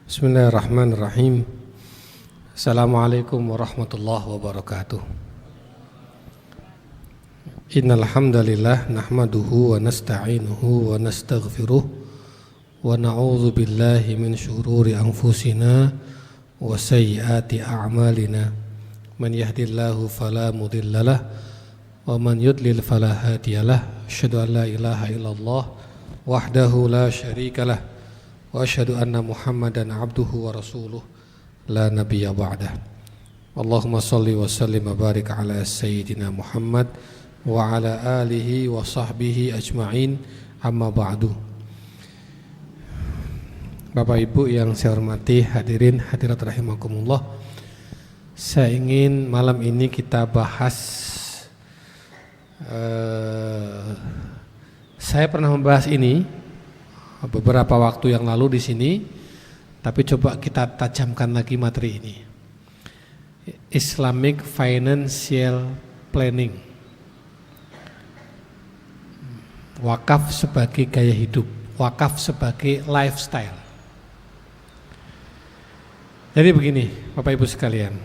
Bismillahirrahmanirrahim. Assalamualaikum warahmatullahi wabarakatuh. Innal hamdalillah nahmaduhu wa nasta'inuhu wa nastaghfiruh wa na'udzu billahi min syururi anfusina wa sayyiati a'malina. Man yahdihillahu fala mudhillalah wa man yudlil fala hadiyalah. Asyhadu an la ilaha illallah wahdahu la syarikalah wa asyhadu anna Muhammadan abduhu wa rasuluh la nabiyya ba'dah. Allahumma shalli wa sallim wa barik ala sayyidina Muhammad wa ala alihi wa sahbihi ajma'in, amma ba'du. Bapak Ibu yang saya hormati, hadirin hadirat rahimakumullah, saya ingin malam ini kita bahas, saya pernah membahas ini beberapa waktu yang lalu di sini, tapi coba kita tajamkan lagi materi ini. Islamic Financial Planning. Wakaf sebagai gaya hidup, wakaf sebagai lifestyle. Jadi begini, Bapak Ibu sekalian,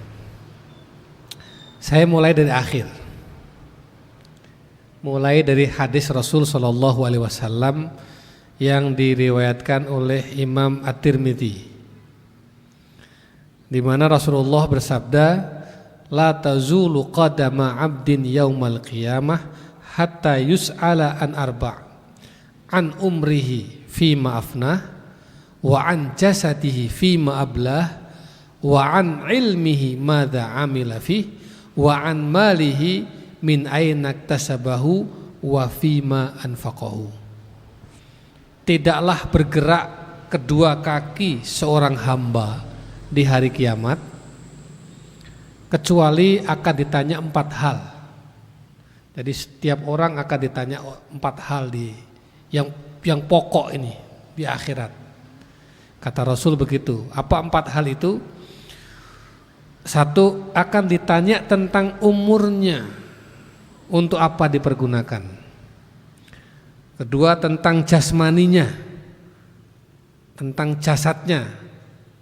saya mulai dari akhir. Mulai dari hadis Rasul Shallallahu Alaihi Wasallam yang diriwayatkan oleh Imam At-Tirmidzi, di mana Rasulullah bersabda, la tazulu qadama 'abdin yaumal qiyamah hatta yus'ala an arba', an umrihi fima afnah, wa an jasadihi fima ablah, wa an ilmihi madza amila fih, wa an malihi min aina iktasabahu wa fima anfaqahu. Tidaklah bergerak kedua kaki seorang hamba di hari kiamat kecuali akan ditanya 4 hal. Jadi setiap orang akan ditanya 4 hal yang pokok ini di akhirat. Kata Rasul begitu. Apa 4 hal itu? 1, akan ditanya tentang umurnya, untuk apa dipergunakan. 2, tentang jasmaninya, tentang jasadnya,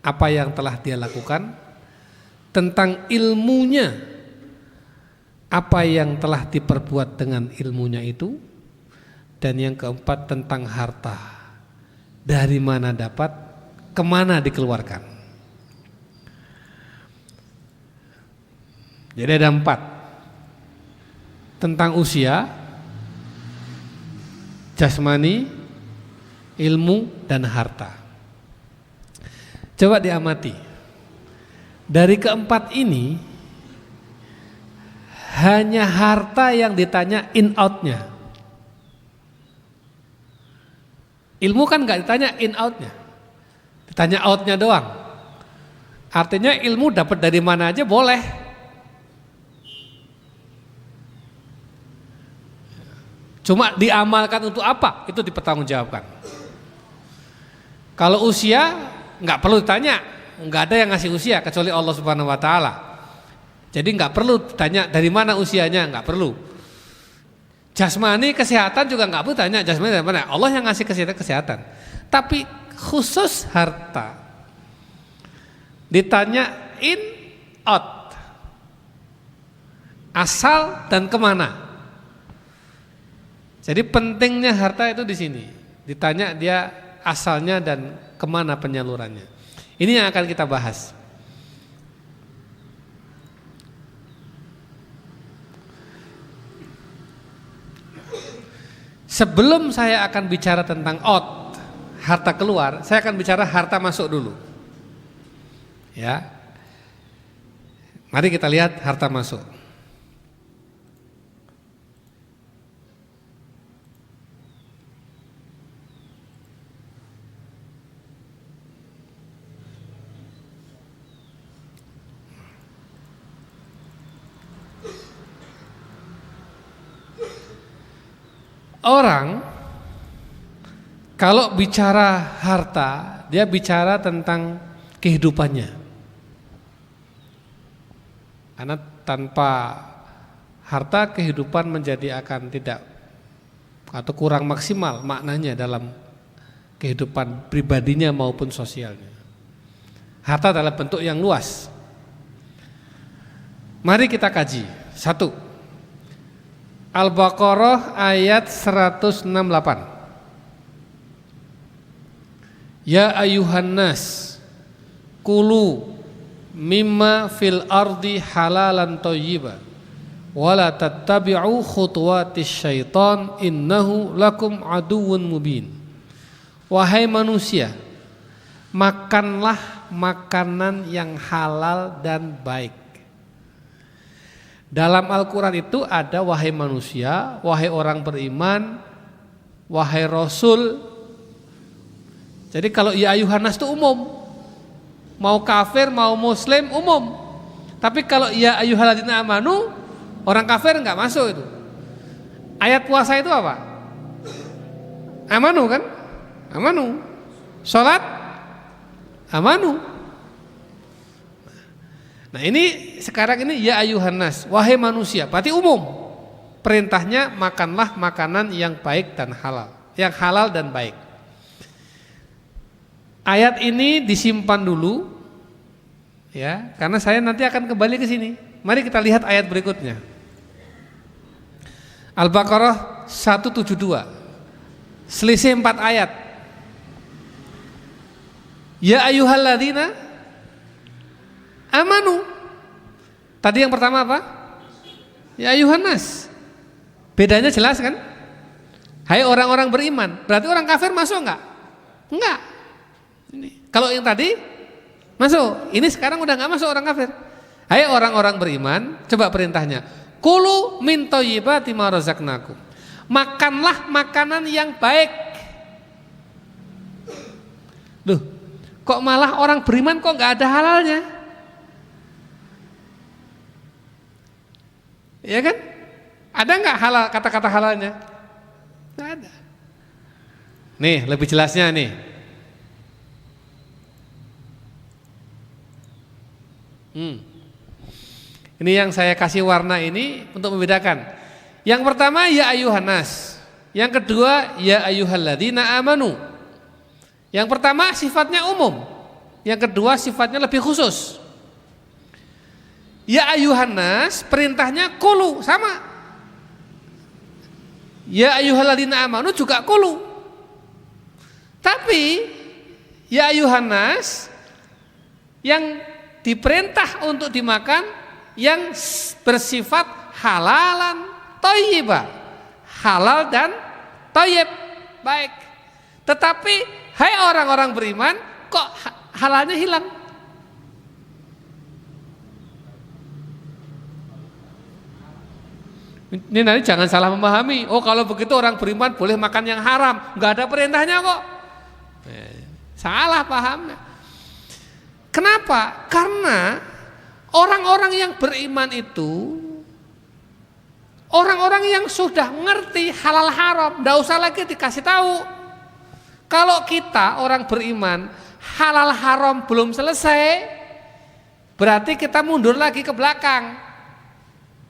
apa yang telah dia lakukan. Tentang ilmunya, apa yang telah diperbuat dengan ilmunya itu. Dan yang keempat, tentang harta, dari mana dapat, kemana dikeluarkan. Jadi ada 4. Tentang usia, jasmani, ilmu, dan harta. Coba diamati, dari keempat ini hanya harta yang ditanya in outnya. Ilmu kan gak ditanya in outnya, ditanya outnya doang. Artinya ilmu dapat dari mana aja boleh. Cuma diamalkan untuk apa, itu dipertanggungjawabkan. Kalau usia nggak perlu ditanya, nggak ada yang ngasih usia kecuali Allah Subhanahu Wa Taala. Jadi nggak perlu tanya dari mana usianya, nggak perlu. Jasmani, kesehatan juga nggak perlu tanya jasmani dari mana, Allah yang ngasih kesehatan. Tapi khusus harta ditanya in out, asal dan kemana. Jadi pentingnya harta itu di sini. Ditanya dia asalnya dan kemana penyalurannya. Ini yang akan kita bahas. Sebelum saya akan bicara tentang out, harta keluar, saya akan bicara harta masuk dulu. Ya. Mari kita lihat harta masuk. Orang kalau bicara harta, dia bicara tentang kehidupannya. Karena tanpa harta kehidupan menjadi akan tidak atau kurang maksimal maknanya dalam kehidupan pribadinya maupun sosialnya. Harta dalam bentuk yang luas. Mari kita kaji. 1. Al-Baqarah ayat 168. Ya ayuhan nas kulu mimma fil ardi halalan thayyiban wala tattabi'u khutuwatis syaitan innahu lakum aduwwun mubin. Wahai manusia, makanlah makanan yang halal dan baik. Dalam Al-Quran itu ada wahai manusia, wahai orang beriman, wahai Rasul. Jadi kalau ya ayuhan nas itu umum, mau kafir mau muslim umum. Tapi kalau ya ayyuhalladzina amanu, orang kafir enggak masuk itu. Ayat puasa itu apa? Amanu kan? Amanu. Salat amanu. Nah ini sekarang ini ya ayuhan nas, wahai manusia, berarti umum. Perintahnya makanlah makanan yang baik dan halal, yang halal dan baik. Ayat ini disimpan dulu, ya, karena saya nanti akan kembali ke sini. Mari kita lihat ayat berikutnya. Al-Baqarah 172, selisih 4 ayat. Ya ayyuhalladzina amanu. Tadi yang pertama apa? Ya ayuhan nas. Bedanya jelas kan? Hai orang-orang beriman. Berarti orang kafir masuk enggak? Enggak. Ini. Kalau yang tadi masuk. Ini sekarang udah enggak masuk orang kafir. Hai orang-orang beriman, coba perintahnya. Kulu min thayyibati ma razaqnakum. Makanlah makanan yang baik. Loh, kok malah orang beriman kok enggak ada halalnya? Ya kan? Ada nggak halal, kata-kata halalnya? Nggak ada. Nih lebih jelasnya nih. Ini yang saya kasih warna ini untuk membedakan. Yang pertama ya ayuhan nas. Yang kedua ya ayyuhalladzina amanu. Yang pertama sifatnya umum. Yang kedua sifatnya lebih khusus. Ya ayuhan nas perintahnya kulu sama. Ya ayyuhalladzina amanu juga kulu. Tapi ya ayuhan nas yang diperintah untuk dimakan yang bersifat halalan thayyibah. Halal dan thayyib, baik. Tetapi hai orang-orang beriman kok halalnya hilang? Ini nanti jangan salah memahami. Oh kalau begitu orang beriman boleh makan yang haram, nggak ada perintahnya kok. Salah pahamnya. Kenapa? Karena orang-orang yang beriman itu orang-orang yang sudah ngerti halal haram, nggak usah lagi dikasih tahu. Kalau kita orang beriman halal haram belum selesai, berarti kita mundur lagi ke belakang.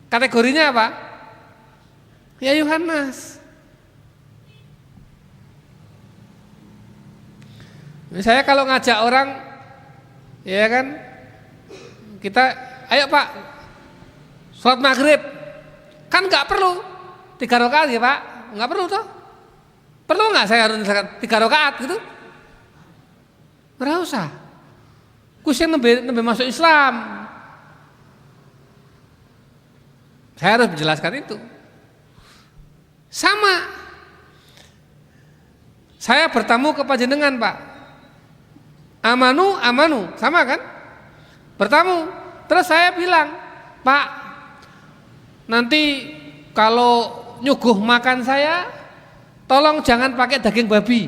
Kategorinya apa? Ya Yohanes. Saya kalau ngajak orang, ya kan, kita, ayo Pak, sholat maghrib, kan nggak perlu 3 rakaat ya Pak, nggak perlu toh? Perlu nggak saya harus 3 rakaat gitu? Nggak usah. Kusen lebih masuk Islam. Saya harus menjelaskan itu. Sama, saya bertamu ke panjenengan Pak, amanu, sama kan? Bertamu, terus saya bilang, Pak, nanti kalau nyuguh makan saya, tolong jangan pakai daging babi,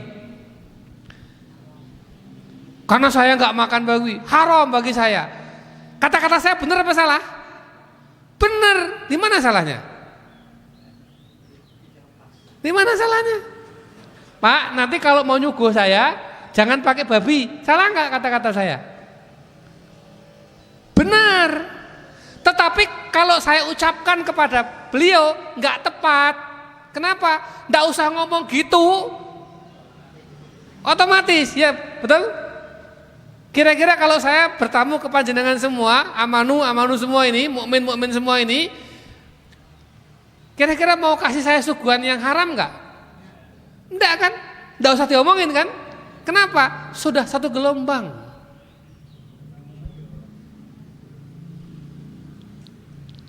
karena saya nggak makan babi, haram bagi saya. Kata-kata saya benar apa salah? Benar, di mana salahnya? Di mana salahnya? Pak, nanti kalau mau nyuguh saya jangan pakai babi. Salah nggak kata-kata saya? Benar. Tetapi kalau saya ucapkan kepada beliau nggak tepat. Kenapa? Nggak usah ngomong gitu. Otomatis, ya betul? Kira-kira kalau saya bertamu ke panjenengan semua, amanu semua ini, mukmin semua ini, kira-kira mau kasih saya suguhan yang haram enggak? Enggak kan? Enggak usah diomongin kan? Kenapa? Sudah satu gelombang.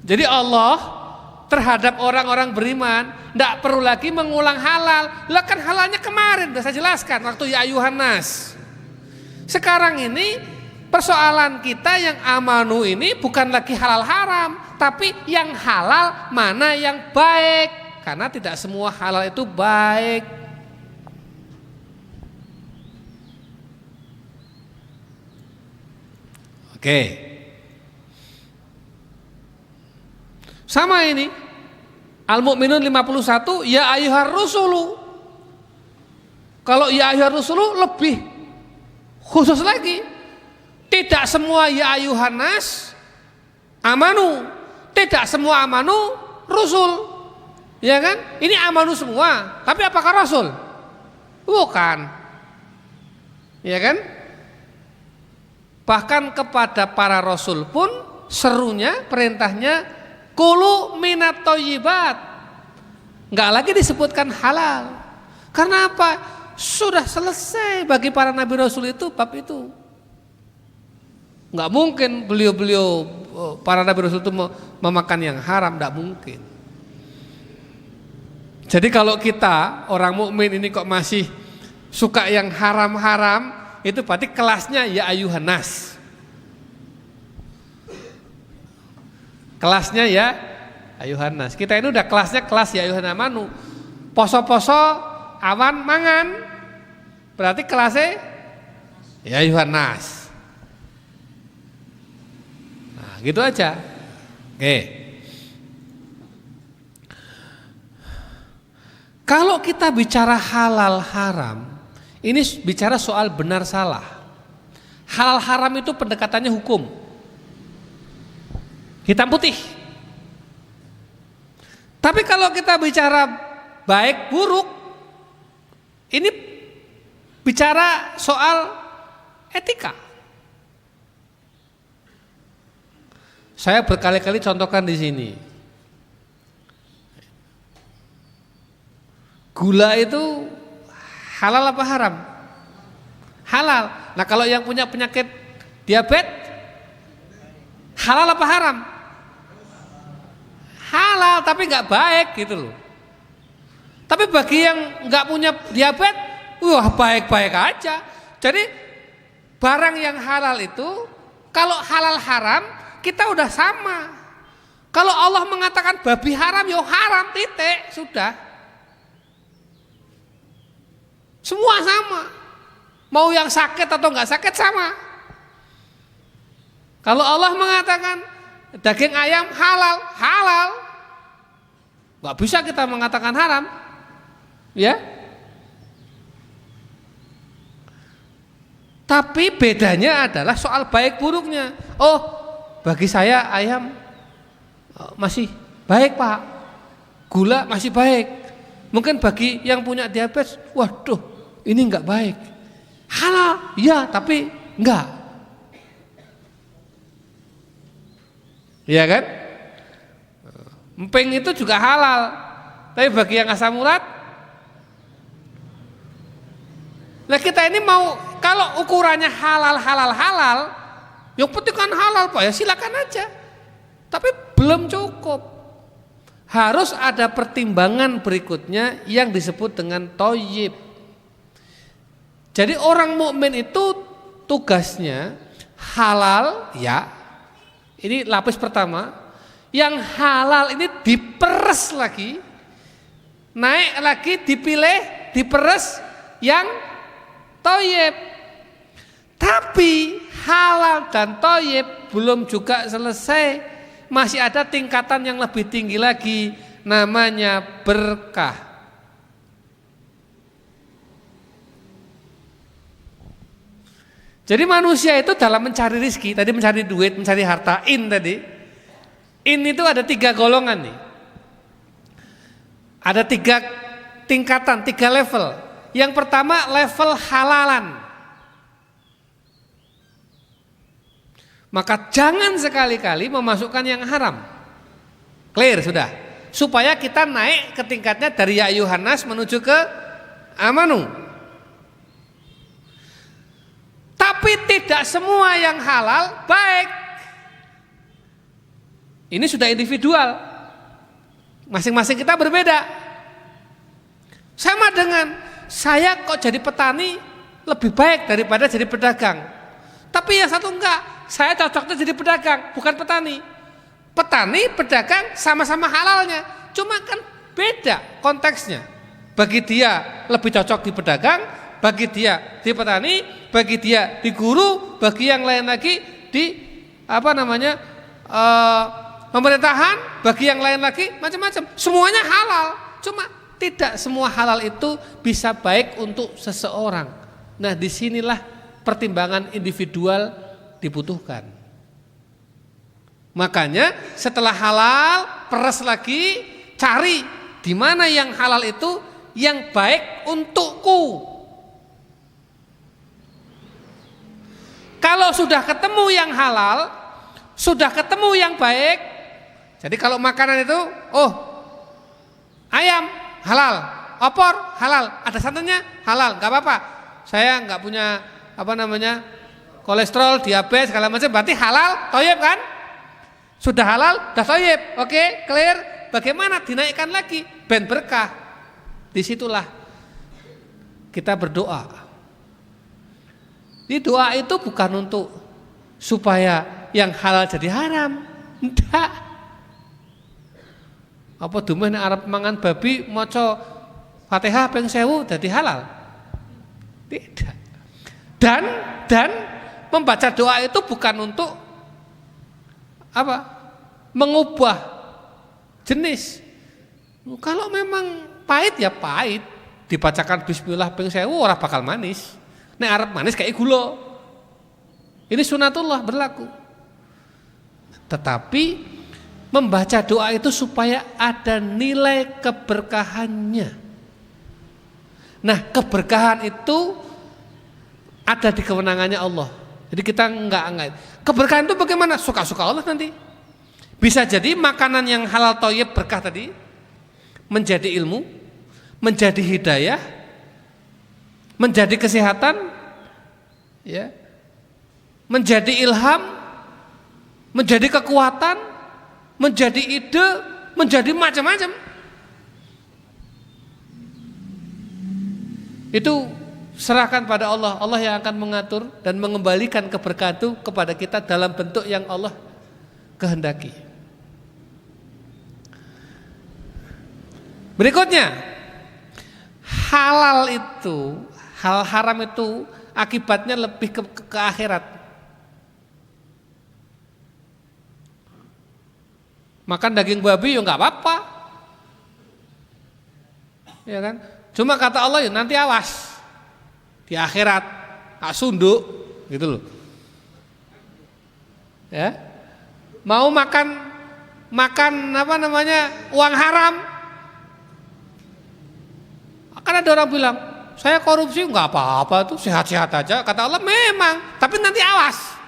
Jadi Allah terhadap orang-orang beriman enggak perlu lagi mengulang halal. Lah kan halalnya kemarin sudah saya jelaskan waktu ya ayuhan nas. Sekarang ini persoalan kita yang amanu ini bukan lagi halal haram, tapi yang halal mana yang baik. Karena tidak semua halal itu baik. Oke. Sama ini. Al-Mu'minun 51, ya ayyuhar rusulu. Kalau ya ayyuhar rusulu lebih khusus lagi, tidak semua ya ayuhan nas amanu, tidak semua amanu rusul, ya kan? Ini amanu semua, tapi apakah rasul? Bukan, ya kan? Bahkan kepada para rasul pun serunya, perintahnya kulu minat thayyibat, nggak lagi disebutkan halal. Karena apa? Sudah selesai bagi para nabi rasul itu bab itu. Nggak mungkin beliau para nabi rasul itu memakan yang haram, nggak mungkin. Jadi kalau kita orang mukmin ini kok masih suka yang haram-haram, itu berarti kelasnya ya ayuhan nas. Kelasnya ya ayuhan nas. Kita ini udah kelasnya kelas ya ayuhan amanu. Poso-poso awan mangan, berarti kelasnya ya ayuhan nas. Nah, gitu aja. Oke. Kalau kita bicara halal haram, ini bicara soal benar salah. Halal haram itu pendekatannya hukum, hitam putih. Tapi kalau kita bicara baik buruk, ini bicara soal etika. Saya berkali-kali contohkan di sini. Gula itu halal apa haram? Halal. Nah kalau yang punya penyakit diabetes, halal apa haram? Halal, tapi nggak baik gitu loh. Tapi bagi yang nggak punya diabetes, wah baik-baik aja. Jadi barang yang halal itu, kalau halal haram kita udah sama. Kalau Allah mengatakan babi haram, yo haram, titik, sudah. Semua sama. Mau yang sakit atau nggak sakit sama. Kalau Allah mengatakan daging ayam halal, halal. Nggak bisa kita mengatakan haram. Ya. Tapi bedanya adalah soal baik buruknya. Oh, bagi saya ayam masih baik, Pak. Gula masih baik. Mungkin bagi yang punya diabetes, waduh, ini enggak baik. Halal, ya, tapi enggak. Iya kan? Emping itu juga halal. Tapi bagi yang asam urat, nah kita ini mau, kalau ukurannya halal, yang penting kan halal Pak, ya silakan aja. Tapi belum cukup. Harus ada pertimbangan berikutnya yang disebut dengan thayyib. Jadi orang mukmin itu tugasnya halal, ya. Ini lapis pertama. Yang halal ini diperes lagi, naik lagi, dipilih, diperes yang thayyib. Tapi halal dan thayyib belum juga selesai. Masih ada tingkatan yang lebih tinggi lagi, namanya berkah. Jadi manusia itu dalam mencari rizki, tadi mencari duit, mencari harta, tadi. Itu ada 3 golongan nih. Ada 3 tingkatan, 3 level. Yang pertama level halalan. Maka jangan sekali-kali memasukkan yang haram. Clear sudah. Supaya kita naik ke tingkatnya dari ya ayyuhan nas menuju ke amanu. Tapi tidak semua yang halal baik. Ini sudah individual. Masing-masing kita berbeda. Sama dengan saya kok jadi petani lebih baik daripada jadi pedagang. Tapi yang satu enggak, saya cocoknya jadi pedagang, bukan petani. Petani, pedagang sama-sama halalnya, cuma kan beda konteksnya. Bagi dia lebih cocok di pedagang, bagi dia di petani, bagi dia di guru, bagi yang lain lagi di pemerintahan, bagi yang lain lagi macam-macam. Semuanya halal, cuma tidak semua halal itu bisa baik untuk seseorang. Nah, disinilah pertimbangan individual dibutuhkan. Makanya setelah halal, peres lagi, cari di mana yang halal itu yang baik untukku. Kalau sudah ketemu yang halal, sudah ketemu yang baik. Jadi kalau makanan itu, ayam halal, opor halal, ada santannya halal, nggak apa-apa. Saya nggak punya kolesterol, diabetes segala macam, berarti halal, thayyib kan? Sudah halal, sudah thayyib, oke, clear. Bagaimana dinaikkan lagi? Ben berkah. Disitulah kita berdoa. Di doa itu bukan untuk supaya yang halal jadi haram, enggak. Apa dumen Arab mangan babi maca Fatihah ping 1000 dadi halal? Tidak. Dan membaca doa itu bukan untuk mengubah jenis. Kalau memang pahit ya pahit, dibacakan bismillah ping 1000 ora bakal manis. Nek arep manis kayak gula. Ini sunatullah berlaku. Tetapi membaca doa itu supaya ada nilai keberkahannya. Nah, keberkahan itu ada di kewenangannya Allah. Jadi kita enggak. Keberkahan itu bagaimana? Suka-suka Allah nanti. Bisa jadi makanan yang halal thayyib berkah tadi menjadi ilmu, menjadi hidayah, menjadi kesehatan, ya, menjadi ilham, menjadi kekuatan, menjadi ide, menjadi macam-macam. Itu serahkan pada Allah. Allah yang akan mengatur dan mengembalikan keberkahan itu kepada kita dalam bentuk yang Allah kehendaki. Berikutnya, halal itu, hal haram itu akibatnya lebih ke akhirat. Makan daging babi ya nggak apa-apa, ya kan? Cuma kata Allah ya nanti awas di akhirat, sunduk, gitu loh. Ya, mau makan uang haram, kan ada orang bilang saya korupsi nggak apa-apa tuh sehat-sehat aja. Kata Allah memang, tapi nanti awas,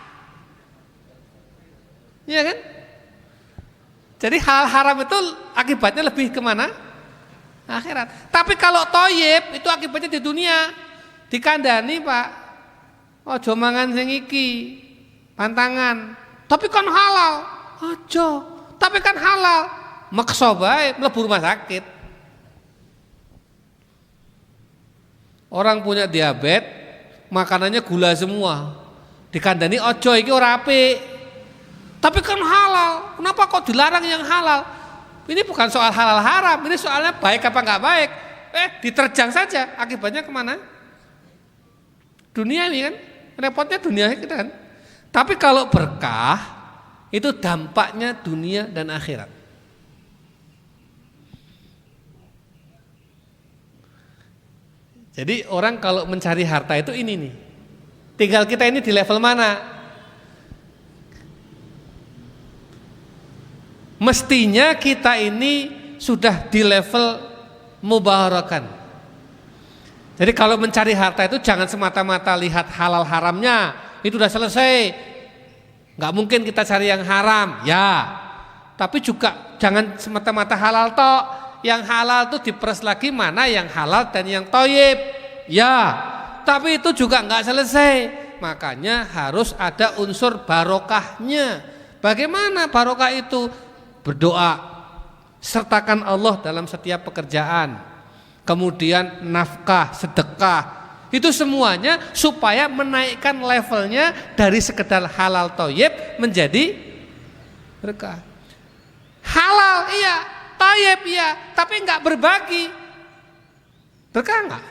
ya kan? Jadi hal haram itu akibatnya lebih kemana? Akhirat. Tapi kalau thayyib itu akibatnya di dunia. Dikandani Pak, ojo mangan sing iki, pantangan. Tapi kan halal, ojo. Tapi kan halal, maksa bae mlebu rumah sakit. Orang punya diabetes, makanannya gula semua. Dikandani ojo iki ora apik. Tapi kan halal, kenapa kok dilarang yang halal? Ini bukan soal halal haram, ini soalnya baik apa enggak baik. Diterjang saja, akibatnya kemana? Dunia ini kan, repotnya dunia kita kan. Tapi kalau berkah, itu dampaknya dunia dan akhirat. Jadi orang kalau mencari harta itu ini nih, tinggal kita ini di level mana? Mestinya kita ini sudah di level mubaharakan. Jadi kalau mencari harta itu jangan semata-mata lihat halal haramnya, itu sudah selesai. Nggak mungkin kita cari yang haram, ya. Tapi juga jangan semata-mata halal tok. Yang halal tuh diperes lagi mana yang halal dan yang thayyib. Ya. Tapi itu juga nggak selesai. Makanya harus ada unsur barokahnya. Bagaimana barokah itu? Berdoa, sertakan Allah dalam setiap pekerjaan. Kemudian nafkah, sedekah. Itu semuanya supaya menaikkan levelnya dari sekedar halal thayyib menjadi berkah. Halal iya, thayyib iya, tapi enggak berbagi. Berkah enggak?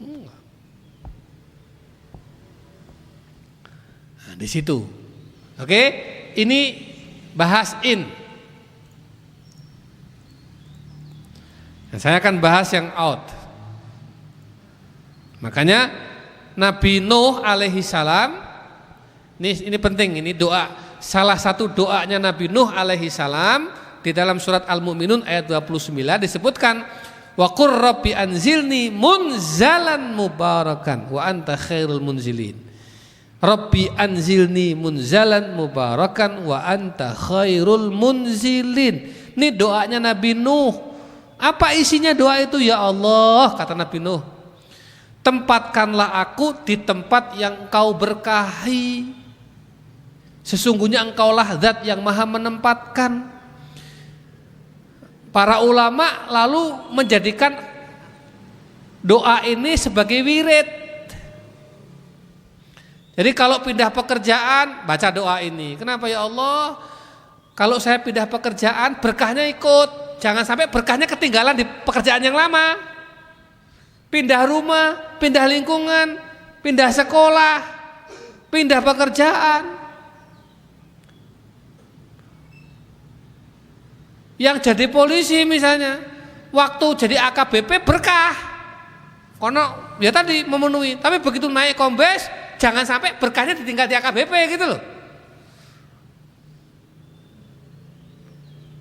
Enggak. Nah, di situ. Oke, ini bahas in. Dan saya akan bahas yang out. Makanya Nabi Nuh alaihi salam, ini penting, ini doa. Salah satu doanya Nabi Nuh alaihi salam di dalam surat Al-Mu'minun ayat 29 disebutkan, wa qur rabbi anzilni munzalan mubarakan wa anta khairul munzilin. Rabbi anzilni munzalan mubarakan wa anta khairul munzilin. Ini doanya Nabi Nuh. Apa isinya doa itu? Ya Allah, kata Nabi Nuh, tempatkanlah aku di tempat yang Engkau berkahi. Sesungguhnya Engkaulah zat yang maha menempatkan. Para ulama lalu menjadikan doa ini sebagai wirid. Jadi kalau pindah pekerjaan baca doa ini. Kenapa ya Allah? Kalau saya pindah pekerjaan berkahnya ikut. Jangan sampai berkahnya ketinggalan di pekerjaan yang lama. Pindah rumah, pindah lingkungan, pindah sekolah, pindah pekerjaan. Yang jadi polisi misalnya, waktu jadi AKBP berkah. Kono ya tadi memenuhi, tapi begitu naik kombes, jangan sampai berkahnya ditinggal di AKBP gitu loh.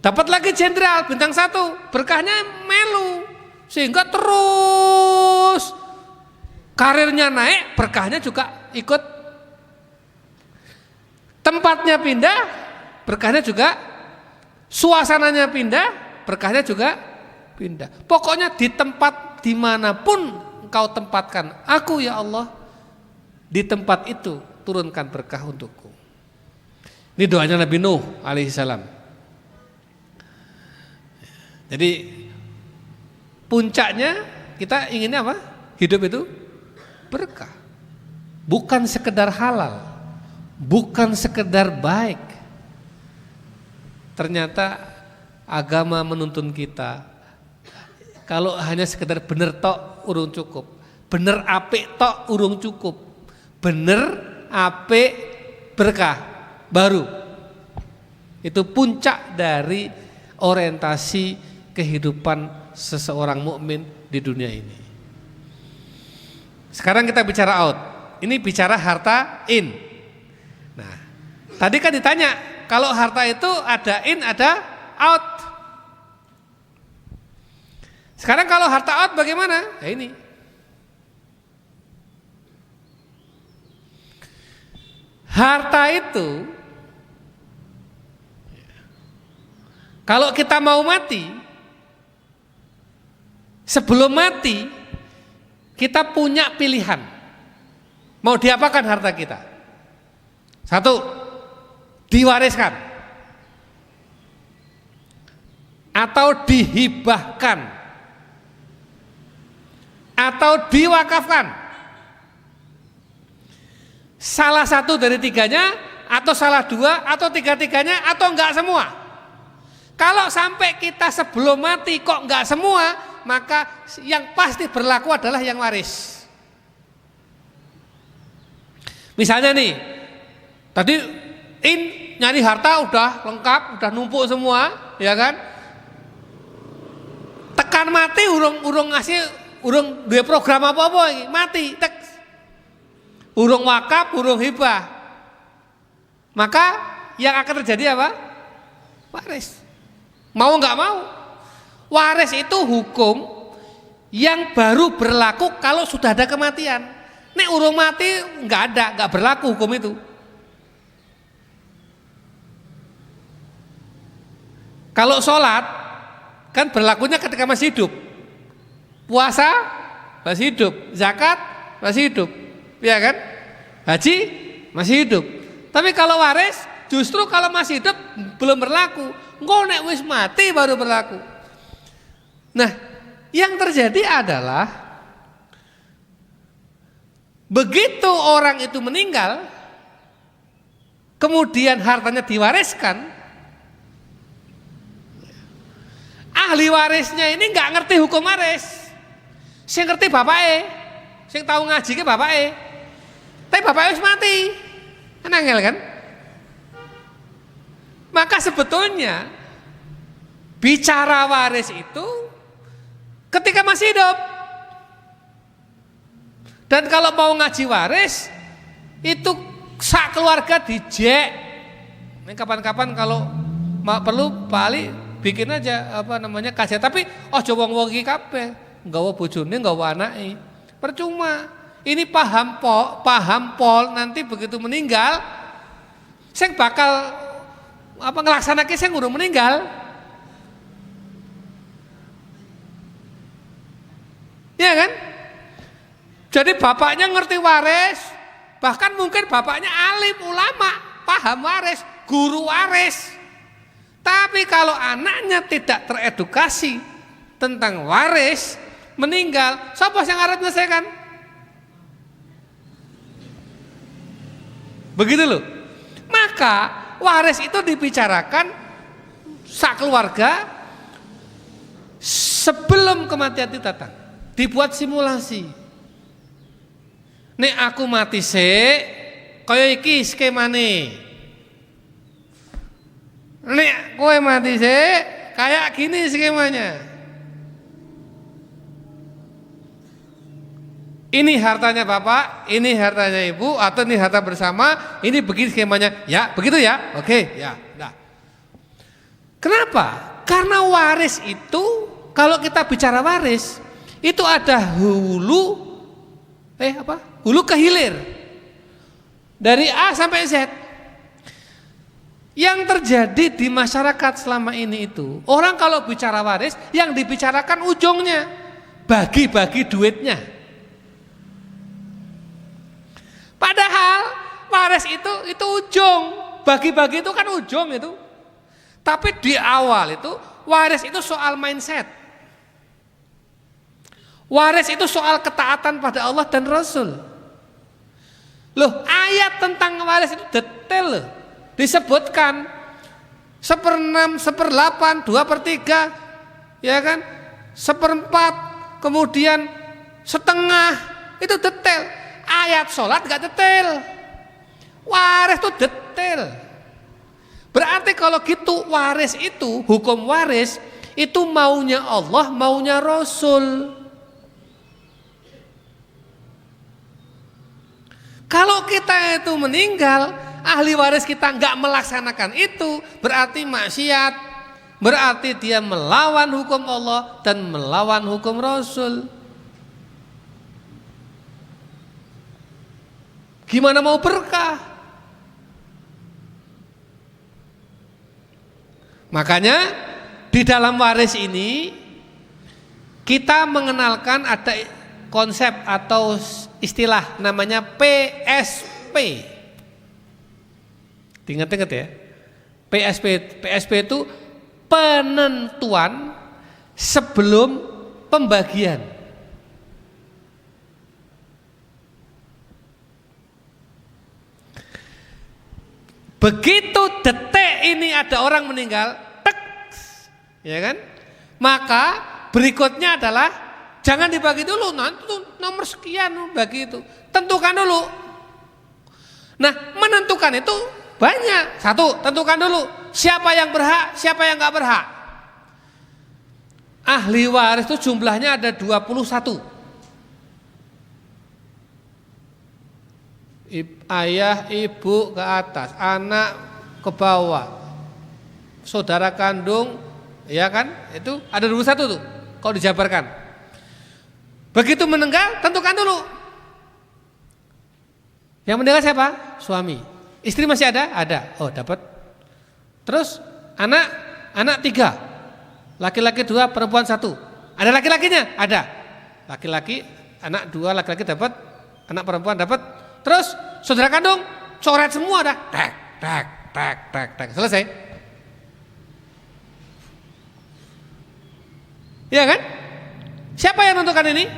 Dapat lagi jenderal bintang 1, berkahnya melu. Sehingga terus karirnya naik, berkahnya juga ikut. Tempatnya pindah, berkahnya juga. Suasananya pindah, berkahnya juga pindah. Pokoknya di tempat dimanapun Engkau tempatkan aku ya Allah, di tempat itu turunkan berkah untukku. Ini doanya Nabi Nuh alaihissalam. Jadi puncaknya kita inginnya apa? Hidup itu berkah. Bukan sekedar halal, bukan sekedar baik. Ternyata agama menuntun kita, kalau hanya sekedar bener tok urung cukup. Bener apik tok urung cukup. Bener apik berkah baru. Itu puncak dari orientasi kehidupan seseorang mukmin di dunia ini. Sekarang kita bicara out. Ini bicara harta in. Nah, tadi kan ditanya, kalau harta itu ada in, ada out. Sekarang kalau harta out bagaimana? Ya ini. Harta itu kalau kita mau mati, sebelum mati kita punya pilihan. Mau diapakan harta kita? 1, diwariskan atau dihibahkan atau diwakafkan. Salah satu dari tiganya, atau salah 2, atau tiga-tiganya, atau enggak semua. Kalau sampai kita sebelum mati kok enggak semua, maka yang pasti berlaku adalah yang waris. Misalnya nih, tadi in nyari harta udah lengkap, udah numpuk semua, ya kan? Tekan mati urung ngasih, urung duwe program apa-apa iki, mati tek. Urung wakaf, urung hibah. Maka yang akan terjadi apa? Waris. Mau nggak mau. Waris itu hukum yang baru berlaku kalau sudah ada kematian. Nek urung mati nggak ada, nggak berlaku hukum itu. Kalau sholat kan berlakunya ketika masih hidup, puasa masih hidup, zakat masih hidup, ya kan? Haji masih hidup. Tapi kalau waris justru kalau masih hidup belum berlaku. Engko nek wis mati baru berlaku. Nah, yang terjadi adalah begitu orang itu meninggal, kemudian hartanya diwariskan, ahli warisnya ini nggak ngerti hukum waris. Sing ngerti bapake, sing tahu ngaji ke bapake. Tapi bapake wis mati. Kan angel kan? Maka sebetulnya bicara waris itu ketika masih hidup. Dan kalau mau ngaji waris itu sak keluarga dijek. Ini kapan-kapan kalau perlu Pak bikin aja kajian. Tapi wong iki kabeh nggawa bojone, nggawa anake. Percuma. Ini paham pol nanti begitu meninggal sing bakal ngelaksanake sing urung meninggal. Ya kan? Jadi bapaknya ngerti waris, bahkan mungkin bapaknya alim ulama, paham waris, guru waris. Tapi kalau anaknya tidak teredukasi tentang waris, meninggal, siapa yang harus menyelesaikan? Begitu loh. Maka waris itu dibicarakan sak keluarga sebelum kematian itu datang. Dibuat simulasi. Nek aku mati sik, kaya iki skemane. Nek kowe mati sik, kayak gini skemanya. Ini hartanya bapak, ini hartanya ibu, atau ini harta bersama, ini begini skemanya. Ya, begitu ya? Oke, ya. Nah. Kenapa? Karena waris itu, kalau kita bicara waris, itu ada hulu ke hilir. Dari A sampai Z. Yang terjadi di masyarakat selama ini itu, orang kalau bicara waris, yang dibicarakan ujungnya, bagi-bagi duitnya. Padahal waris itu ujung, bagi-bagi itu kan ujung itu. Tapi di awal itu waris itu soal mindset. Waris itu soal ketaatan pada Allah dan Rasul. Loh, ayat tentang waris itu detail loh. Disebutkan 1/6, 1/8, 2/3, ya kan? 1/4, kemudian setengah, itu detail. Ayat sholat gak detail, waris itu detail. Berarti kalau gitu waris itu, hukum waris itu maunya Allah, maunya Rasul. Kalau kita itu meninggal, ahli waris kita gak melaksanakan itu, berarti maksiat, berarti dia melawan hukum Allah dan melawan hukum Rasul. Gimana mau berkah? Makanya di dalam waris ini kita mengenalkan ada konsep atau istilah namanya PSP. Ingat-ingat ya. PSP itu penentuan sebelum pembagian. Begitu detik ini ada orang meninggal, tek, ya kan? Maka berikutnya adalah jangan dibagi dulu, nanti nomor sekian bagi itu. Tentukan dulu. Nah, menentukan itu banyak. Satu, tentukan dulu siapa yang berhak, siapa yang nggak berhak. Ahli waris itu jumlahnya ada 21. Ayah, ibu ke atas, anak ke bawah, saudara kandung, ya kan? Itu ada 21 tuh, kalau dijabarkan. Begitu meninggal, tentukan dulu. Yang meninggal siapa? Suami. Istri masih ada? Ada. Oh, dapat. Terus anak anak 3, laki-laki 2, perempuan 1. Ada laki-lakinya? Ada. Laki-laki, anak 2, laki-laki dapat, anak perempuan dapat. Terus saudara kandung coret semua dah. Tek, tek, tek, tek, tek. Selesai. Iya kan? Siapa yang menentukan ini?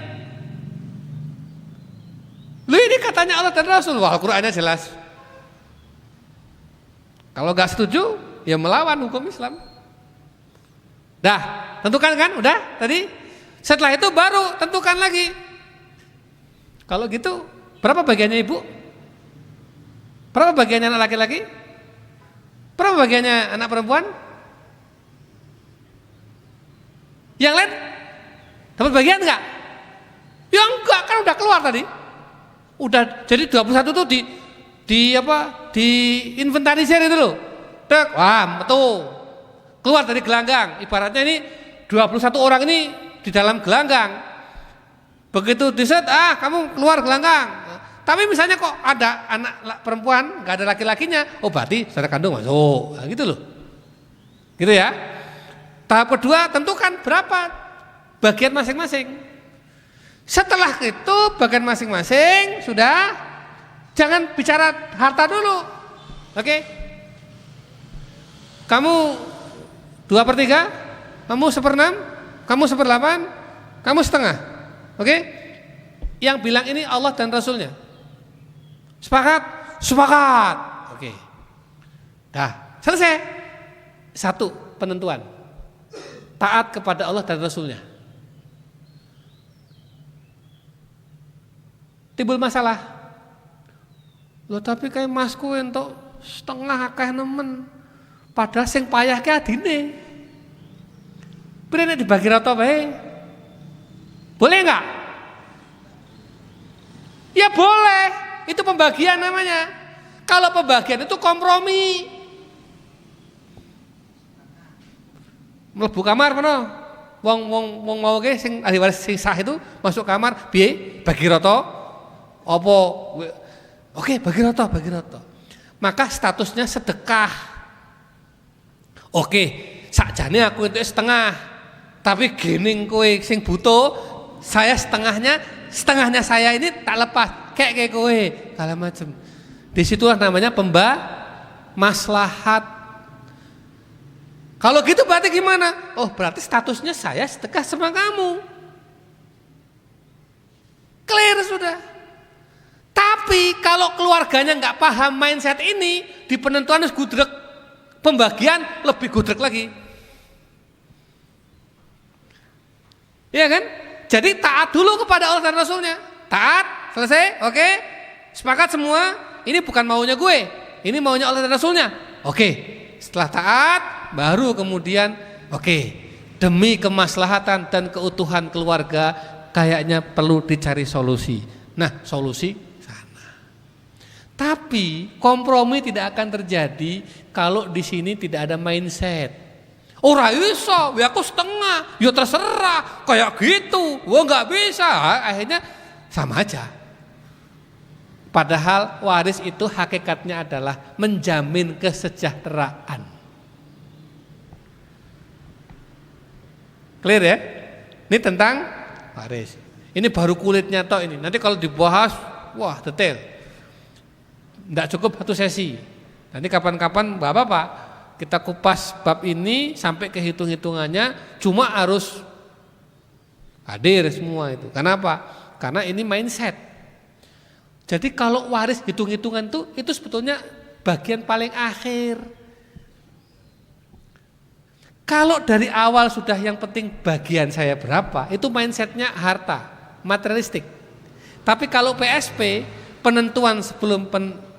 Lu ini katanya Allah dan Rasul. Wah, Al-Qur'annya jelas. Kalau gak setuju, ya melawan hukum Islam. Dah, tentukan kan? Udah tadi. Setelah itu baru tentukan lagi. Kalau gitu, berapa bagiannya ibu? Berapa bagiannya anak laki-laki? Berapa bagiannya anak perempuan? Yang lain dapat bagian enggak? Ya enggak, kan udah keluar tadi. Udah, jadi 21 tuh di inventarisir itu loh. Dek, wah, betul. Keluar dari gelanggang. Ibaratnya ini 21 orang ini di dalam gelanggang. Begitu diset, kamu keluar gelanggang. Tapi misalnya kok ada anak perempuan, enggak ada laki-lakinya, oh berarti saudara kandung masuk. Nah, gitu loh. Gitu ya. Tahap kedua, tentukan berapa bagian masing-masing. Setelah itu bagian masing-masing sudah, jangan bicara harta dulu. Oke? Kamu 2/3, kamu 1/6, kamu 1/8, kamu setengah. Oke? Yang bilang ini Allah dan Rasulnya. Sepakat? Sepakat. Oke. Dah, selesai. 1 penentuan. Taat kepada Allah dan Rasulnya. Timbul masalah. Loh tapi kayak masku entuk setengah akeh nemen. Padahal sing payah ke adine. Pire nek dibagi rata bae? Boleh enggak? Ya boleh. Itu pembagian namanya. Kalau pembagian itu kompromi. Mlebu kamar mana? Wong mau ke sing ahli waris sing sah itu masuk kamar, piye? Bagi rata? Apa? Oke, bagi rata. Maka statusnya sedekah. Oke, sakjane aku entuk setengah. Tapi gening kowe sing butuh, saya setengahnya saya ini tak lepas. Kayak kowe, segala macam. Disitulah namanya maslahat. Kalau gitu berarti gimana? Oh berarti statusnya saya sedekah sama kamu. Clear sudah. Tapi kalau keluarganya nggak paham mindset ini, di penentuan gudrek, pembagian lebih gudrek lagi. Iya kan? Jadi taat dulu kepada Allah dan Rasulnya. Taat, selesai, oke. Sepakat semua, ini bukan maunya gue, ini maunya Allah dan Rasulnya. Oke. Setelah taat, baru kemudian demi kemaslahatan dan keutuhan keluarga kayaknya perlu dicari solusi. Nah, solusi sana. Tapi kompromi tidak akan terjadi kalau di sini tidak ada mindset. Ora iso, ya aku setengah, ya terserah, kayak gitu. Wah nggak bisa, akhirnya sama aja. Padahal waris itu hakikatnya adalah menjamin kesejahteraan. Clear ya? Ini tentang waris. Ini baru kulitnya toh ini. Nanti kalau dibahas, wah detail. Nggak cukup satu sesi. Nanti kapan-kapan Bapak kita kupas bab ini sampai ke hitung-hitungannya. Cuma harus hadir semua itu. Kenapa? Karena ini mindset. Jadi kalau waris hitung-hitungan itu sebetulnya bagian paling akhir. Kalau dari awal sudah yang penting bagian saya berapa, itu mindsetnya harta, materialistik. Tapi kalau PSP, penentuan sebelum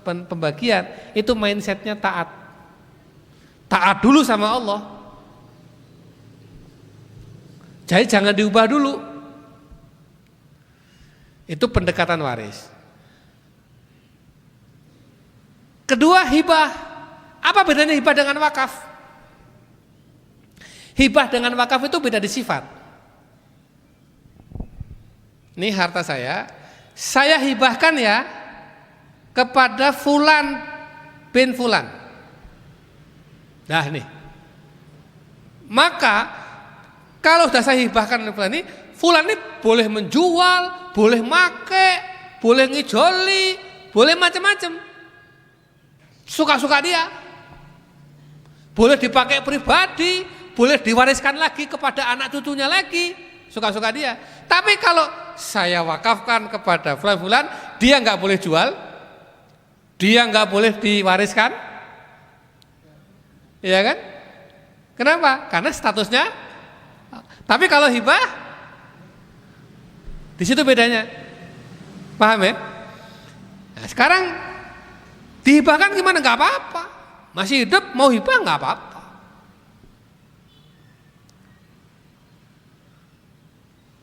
pembagian, itu mindsetnya taat. Taat dulu sama Allah. Jadi jangan diubah dulu. Itu pendekatan waris. Kedua, hibah. Apa bedanya hibah dengan wakaf? Hibah dengan wakaf itu beda di sifat. Ini harta saya hibahkan ya kepada Fulan bin Fulan. Nah nih, Maka kalau sudah saya hibahkan oleh fulan ini boleh menjual, boleh make, boleh ngijoli, boleh macam-macam. Suka-suka dia. Boleh dipakai pribadi, boleh diwariskan lagi kepada anak cucunya lagi, suka-suka dia. Tapi kalau saya wakafkan kepada fulan-fulan, dia nggak boleh jual, dia nggak boleh diwariskan, ya kan? Kenapa? Karena statusnya. Tapi kalau hibah, di situ bedanya, paham ya? Nah, sekarang dihibahkan gimana? Nggak apa-apa. Masih hidup mau hibah nggak apa-apa.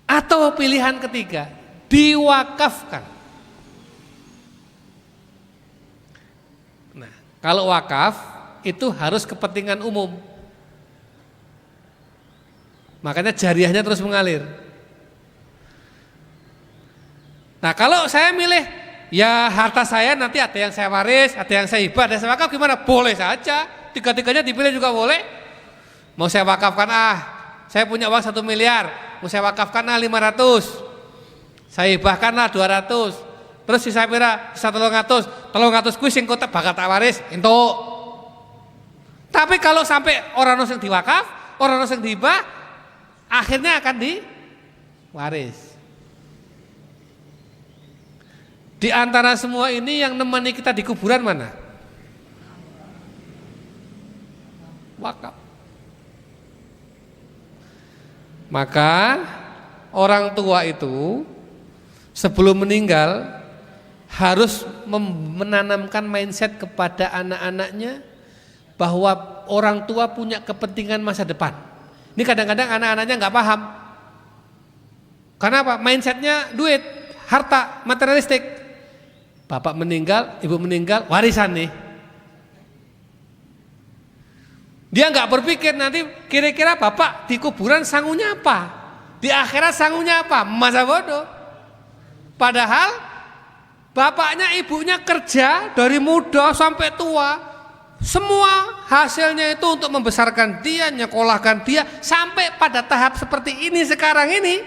Atau pilihan ketiga, diwakafkan. Nah, kalau wakaf itu harus kepentingan umum. Makanya jariahnya terus mengalir. Nah, kalau saya milih ya harta saya nanti ada yang saya waris, ada yang saya hibah, ada yang saya wakaf, gimana? Boleh saja, tiga-tiganya dipilih juga boleh. Mau saya wakafkan, saya punya uang 1 miliar, mau saya wakafkan 500, saya hibahkan 200, terus sisa pira, sisa 300 kuwi sing kok bakal tak waris, entuk. Tapi kalau sampai orang yang diwakaf, orang yang dihibah, akhirnya akan diwaris. Di antara semua ini yang nemani kita di kuburan mana? Wakaf. Maka orang tua itu sebelum meninggal harus menanamkan mindset kepada anak-anaknya bahwa orang tua punya kepentingan masa depan. Ini kadang-kadang anak-anaknya nggak paham. Kenapa? Mindsetnya duit, harta, materialistik. Bapak meninggal, ibu meninggal, warisan nih. Dia nggak berpikir nanti kira-kira bapak di kuburan sangunya apa, di akhirat sangunya apa, masa bodoh. Padahal bapaknya ibunya kerja dari muda sampai tua, semua hasilnya itu untuk membesarkan dia, nyekolahkan dia sampai pada tahap seperti ini sekarang ini.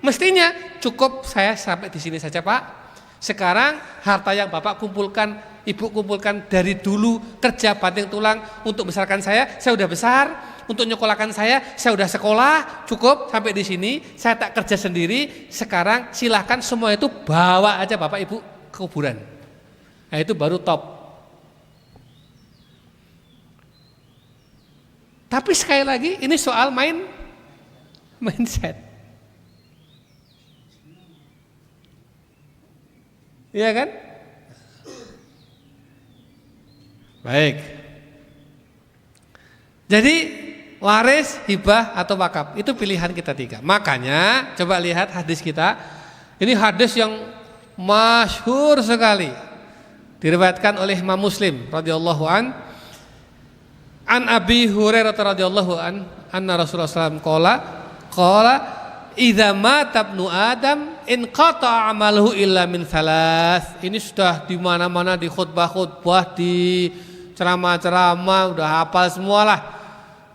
Mestinya cukup saya sampai di sini saja Pak. Sekarang harta yang bapak kumpulkan, ibu kumpulkan dari dulu kerja banting tulang untuk besarkan saya udah besar, untuk nyekolahkan saya udah sekolah, cukup sampai di sini, saya tak kerja sendiri. Sekarang silahkan semua itu bawa aja bapak ibu ke kuburan. Nah itu baru top. Tapi sekali lagi ini soal mindset. Iya kan? Baik. Jadi waris, hibah atau wakaf itu pilihan kita 3. Makanya coba lihat hadis kita. Ini hadis yang masyhur sekali. Diriwayatkan oleh Imam Muslim radhiyallahu an Abi Hurairah radhiyallahu an anna Rasulullah sallallahu alaihi wasallam qala idza mata ibnu Adam in qata amaluhu illa min thalath. Ini sudah di mana-mana, di khutbah-khutbah, di ceramah-ceramah, udah hafal semualah.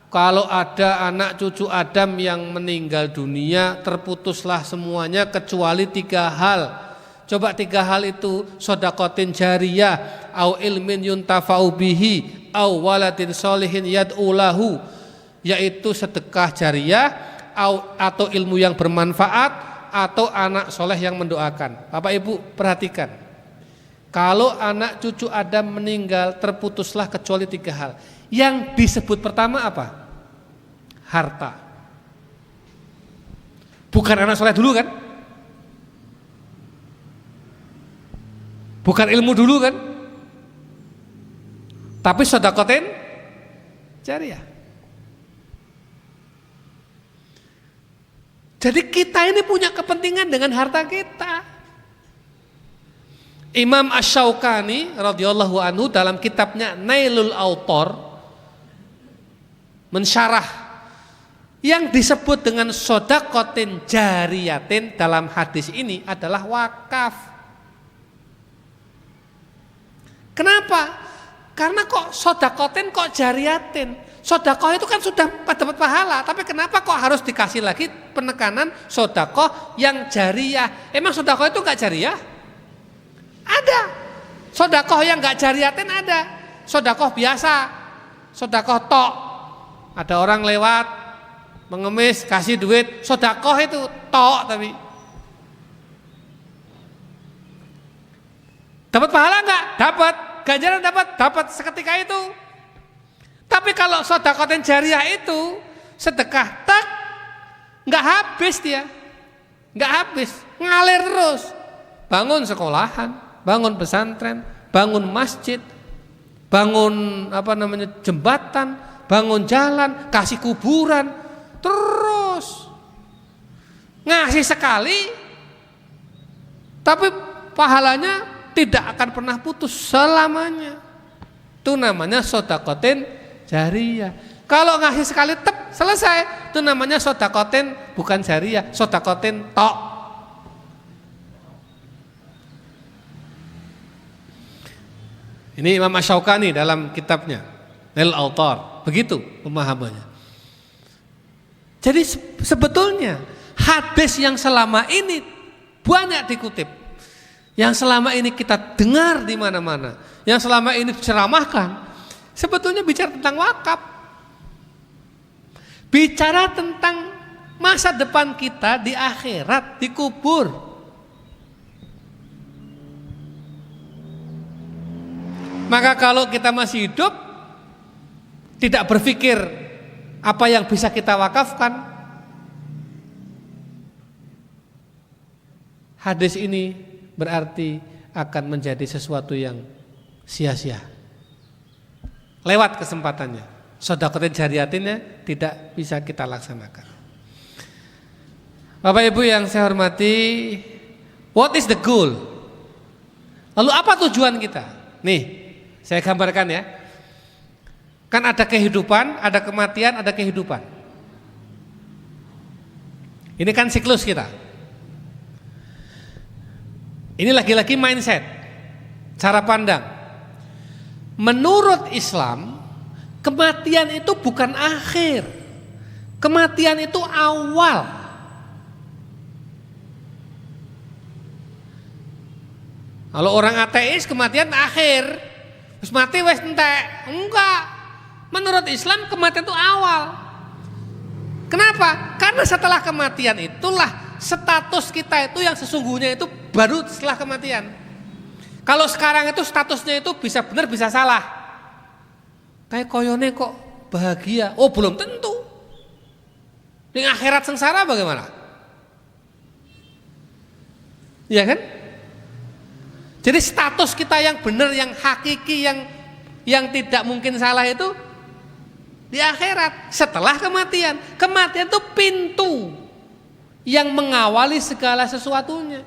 Kalau ada anak cucu Adam yang meninggal dunia, terputuslah semuanya kecuali 3 hal. Coba 3 hal itu, shadaqatin jariyah, au ilmin yuntafa'u bihi, au waladin sholihin yad'u lahu, yaitu sedekah jariyah atau ilmu yang bermanfaat atau anak soleh yang mendoakan. Bapak Ibu perhatikan, kalau anak cucu Adam meninggal terputuslah kecuali 3 hal. Yang disebut pertama apa? Harta. Bukan anak soleh dulu kan? Bukan ilmu dulu kan? Tapi shadaqatin jariyah. Jadi kita ini punya kepentingan dengan harta kita. Imam Asy-Syaukani radhiyallahu anhu dalam kitabnya Nailul Autor mensyarah yang disebut dengan shadaqatin jariyatin dalam hadis ini adalah wakaf. Kenapa? Karena kok shadaqatin kok jariyatin? Sedekah itu kan sudah dapat pahala, tapi kenapa kok harus dikasih lagi penekanan sedekah yang jariyah? Emang sedekah itu enggak jariyah? Ada. Sedekah yang enggak jariyatin ada. Sedekah biasa, sedekah tok. Ada orang lewat mengemis kasih duit, sedekah itu tok tapi dapat pahala enggak? Dapat. Ganjaran dapat seketika itu. Tapi kalau sedekah jariyah itu sedekah tak enggak habis dia. Enggak habis, ngalir terus. Bangun sekolahan, bangun pesantren, bangun masjid, bangun jembatan, bangun jalan, kasih kuburan, terus ngasih sekali, tapi pahalanya tidak akan pernah putus selamanya. Itu namanya sedekatin jariyah. Kalau ngasih sekali tep selesai, itu namanya sedekatin bukan jariyah, sedekatin tok. Ini Imam Asy-Syaukani dalam kitabnya Nailul Awtar, begitu pemahamannya. Jadi sebetulnya hadis yang selama ini banyak dikutip, yang selama ini kita dengar di mana-mana, yang selama ini diceramahkan, sebetulnya bicara tentang wakaf, bicara tentang masa depan kita di akhirat, di kubur. Maka kalau kita masih hidup, tidak berpikir apa yang bisa kita wakafkan, hadis ini berarti akan menjadi sesuatu yang sia-sia. Lewat kesempatannya, sedekatin jariyatinnya tidak bisa kita laksanakan. Bapak Ibu yang saya hormati, what is the goal? Lalu apa tujuan kita? Nih, saya gambarkan ya. Kan ada kehidupan, ada kematian, ada kehidupan. Ini kan siklus kita. Ini lagi-lagi mindset, cara pandang. Menurut Islam, kematian itu bukan akhir. Kematian itu awal. Kalau orang ateis kematian akhir, terus mati wes entek. Enggak. Menurut Islam kematian itu awal. Kenapa? Karena setelah kematian itulah status kita itu yang sesungguhnya itu baru setelah kematian. Kalau sekarang itu statusnya itu bisa benar bisa salah. Kayak koyone kok bahagia. Oh belum tentu. Di akhirat sengsara bagaimana? Iya kan? Jadi status kita yang benar, yang hakiki, yang tidak mungkin salah itu di akhirat setelah kematian. Kematian itu pintu yang mengawali segala sesuatunya.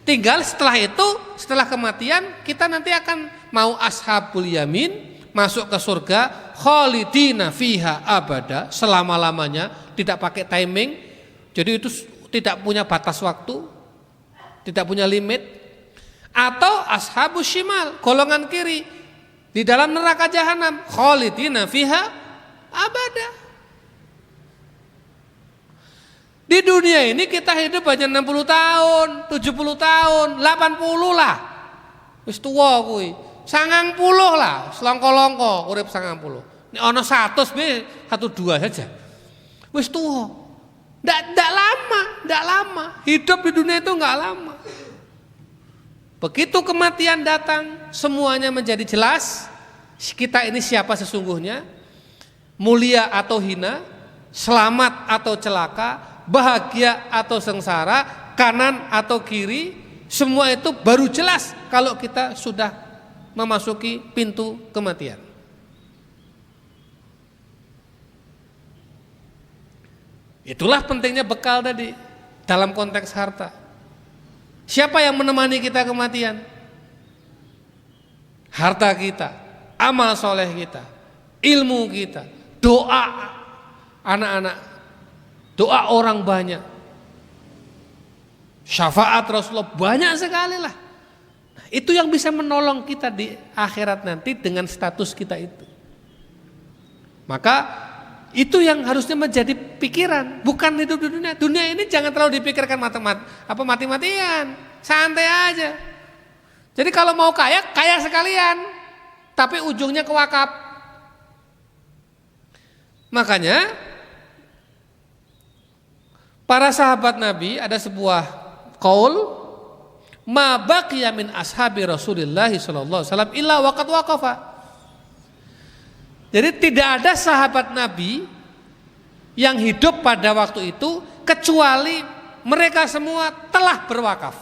Tinggal setelah itu, setelah kematian kita nanti akan mau ashabul yamin, masuk ke surga, khalidina fiha abada, selama-lamanya, tidak pakai timing. Jadi itu tidak punya batas waktu, tidak punya limit. Atau ashabus shimal, golongan kiri, di dalam neraka jahanam, khalidina fiha abada. Di dunia ini kita hidup hanya 60 tahun, 70 tahun, 80 lah. Wis tuwa kuwi. 90 lah, selongko-longko urip 90. Nek ana 100 be 12 saja. Wis tuwa. Ndak lama. Hidup di dunia itu enggak lama. Begitu kematian datang, semuanya menjadi jelas. Kita ini siapa sesungguhnya? Mulia atau hina, selamat atau celaka, bahagia atau sengsara, kanan atau kiri, semua itu baru jelas kalau kita sudah memasuki pintu kematian. Itulah pentingnya bekal tadi dalam konteks harta. Siapa yang menemani kita kematian? Harta kita, amal soleh kita, ilmu kita, doa anak-anak, doa orang banyak, syafaat Rasulullah banyak sekali lah. Nah, itu yang bisa menolong kita di akhirat nanti dengan status kita itu. Maka itu yang harusnya menjadi pikiran, bukan hidup di dunia. Dunia ini jangan terlalu dipikirkan mati-matian, santai aja. Jadi kalau mau kaya, kaya sekalian, tapi ujungnya ke wakaf. Makanya para sahabat Nabi ada sebuah qaul, ma baqiya min ashabi Rasulillah sallallahu alaihi wasallam illa waqad waqafa. Jadi tidak ada sahabat Nabi yang hidup pada waktu itu kecuali mereka semua telah berwakaf.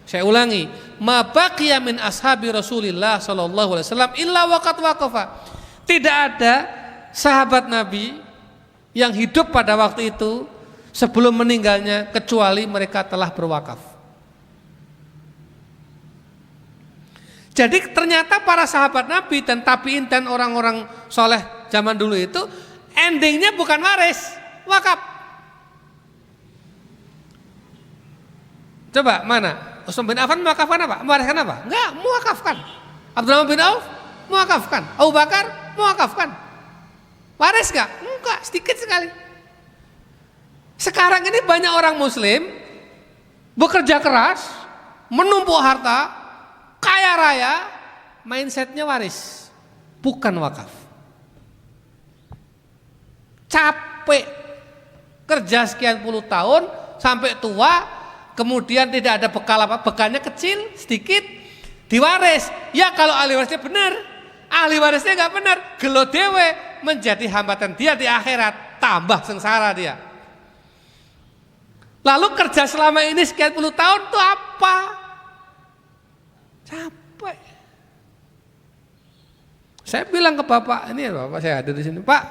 Saya ulangi, ma baqiya min ashabi Rasulillah sallallahu alaihi wasallam illa waqad waqafa. Tidak ada sahabat Nabi yang hidup pada waktu itu sebelum meninggalnya kecuali mereka telah berwakaf. Jadi ternyata para sahabat Nabi dan tabi'in dan orang-orang soleh zaman dulu itu endingnya bukan waris, wakaf. Coba mana? Utsman bin Affan mewakafkan apa? Mewariskan apa? Enggak, mewakafkan. Abdurrahman bin Auf mewakafkan. Abu Bakar mewakafkan. Waris enggak? Enggak, sedikit sekali. Sekarang ini banyak orang muslim bekerja keras, menumpuk harta, kaya raya, mindsetnya waris, bukan wakaf. Capek kerja sekian puluh tahun sampai tua, kemudian tidak ada bekal apa, bekalnya kecil, sedikit, diwaris. Ya kalau ahli warisnya benar, ahli warisnya nggak benar, gelo dewe menjadi hambatan dia di akhirat, tambah sengsara dia. Lalu kerja selama ini sekian puluh tahun itu apa? Capek. Saya bilang ke bapak, ini ya bapak saya ada di sini, Pak,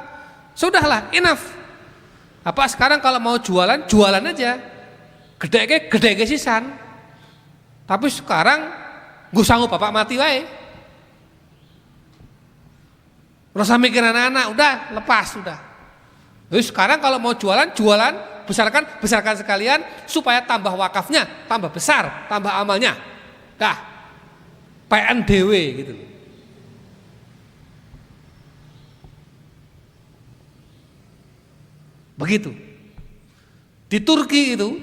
sudahlah, enough. Apa sekarang kalau mau jualan, jualan aja, gede sisan. Tapi sekarang gue sanggup bapak mati wae. Rasa mikir anak-anak, udah lepas sudah. Jadi sekarang kalau mau jualan, besarkan sekalian supaya tambah wakafnya, tambah besar, tambah amalnya. Dah. PNDW gitu. Begitu. Di Turki itu,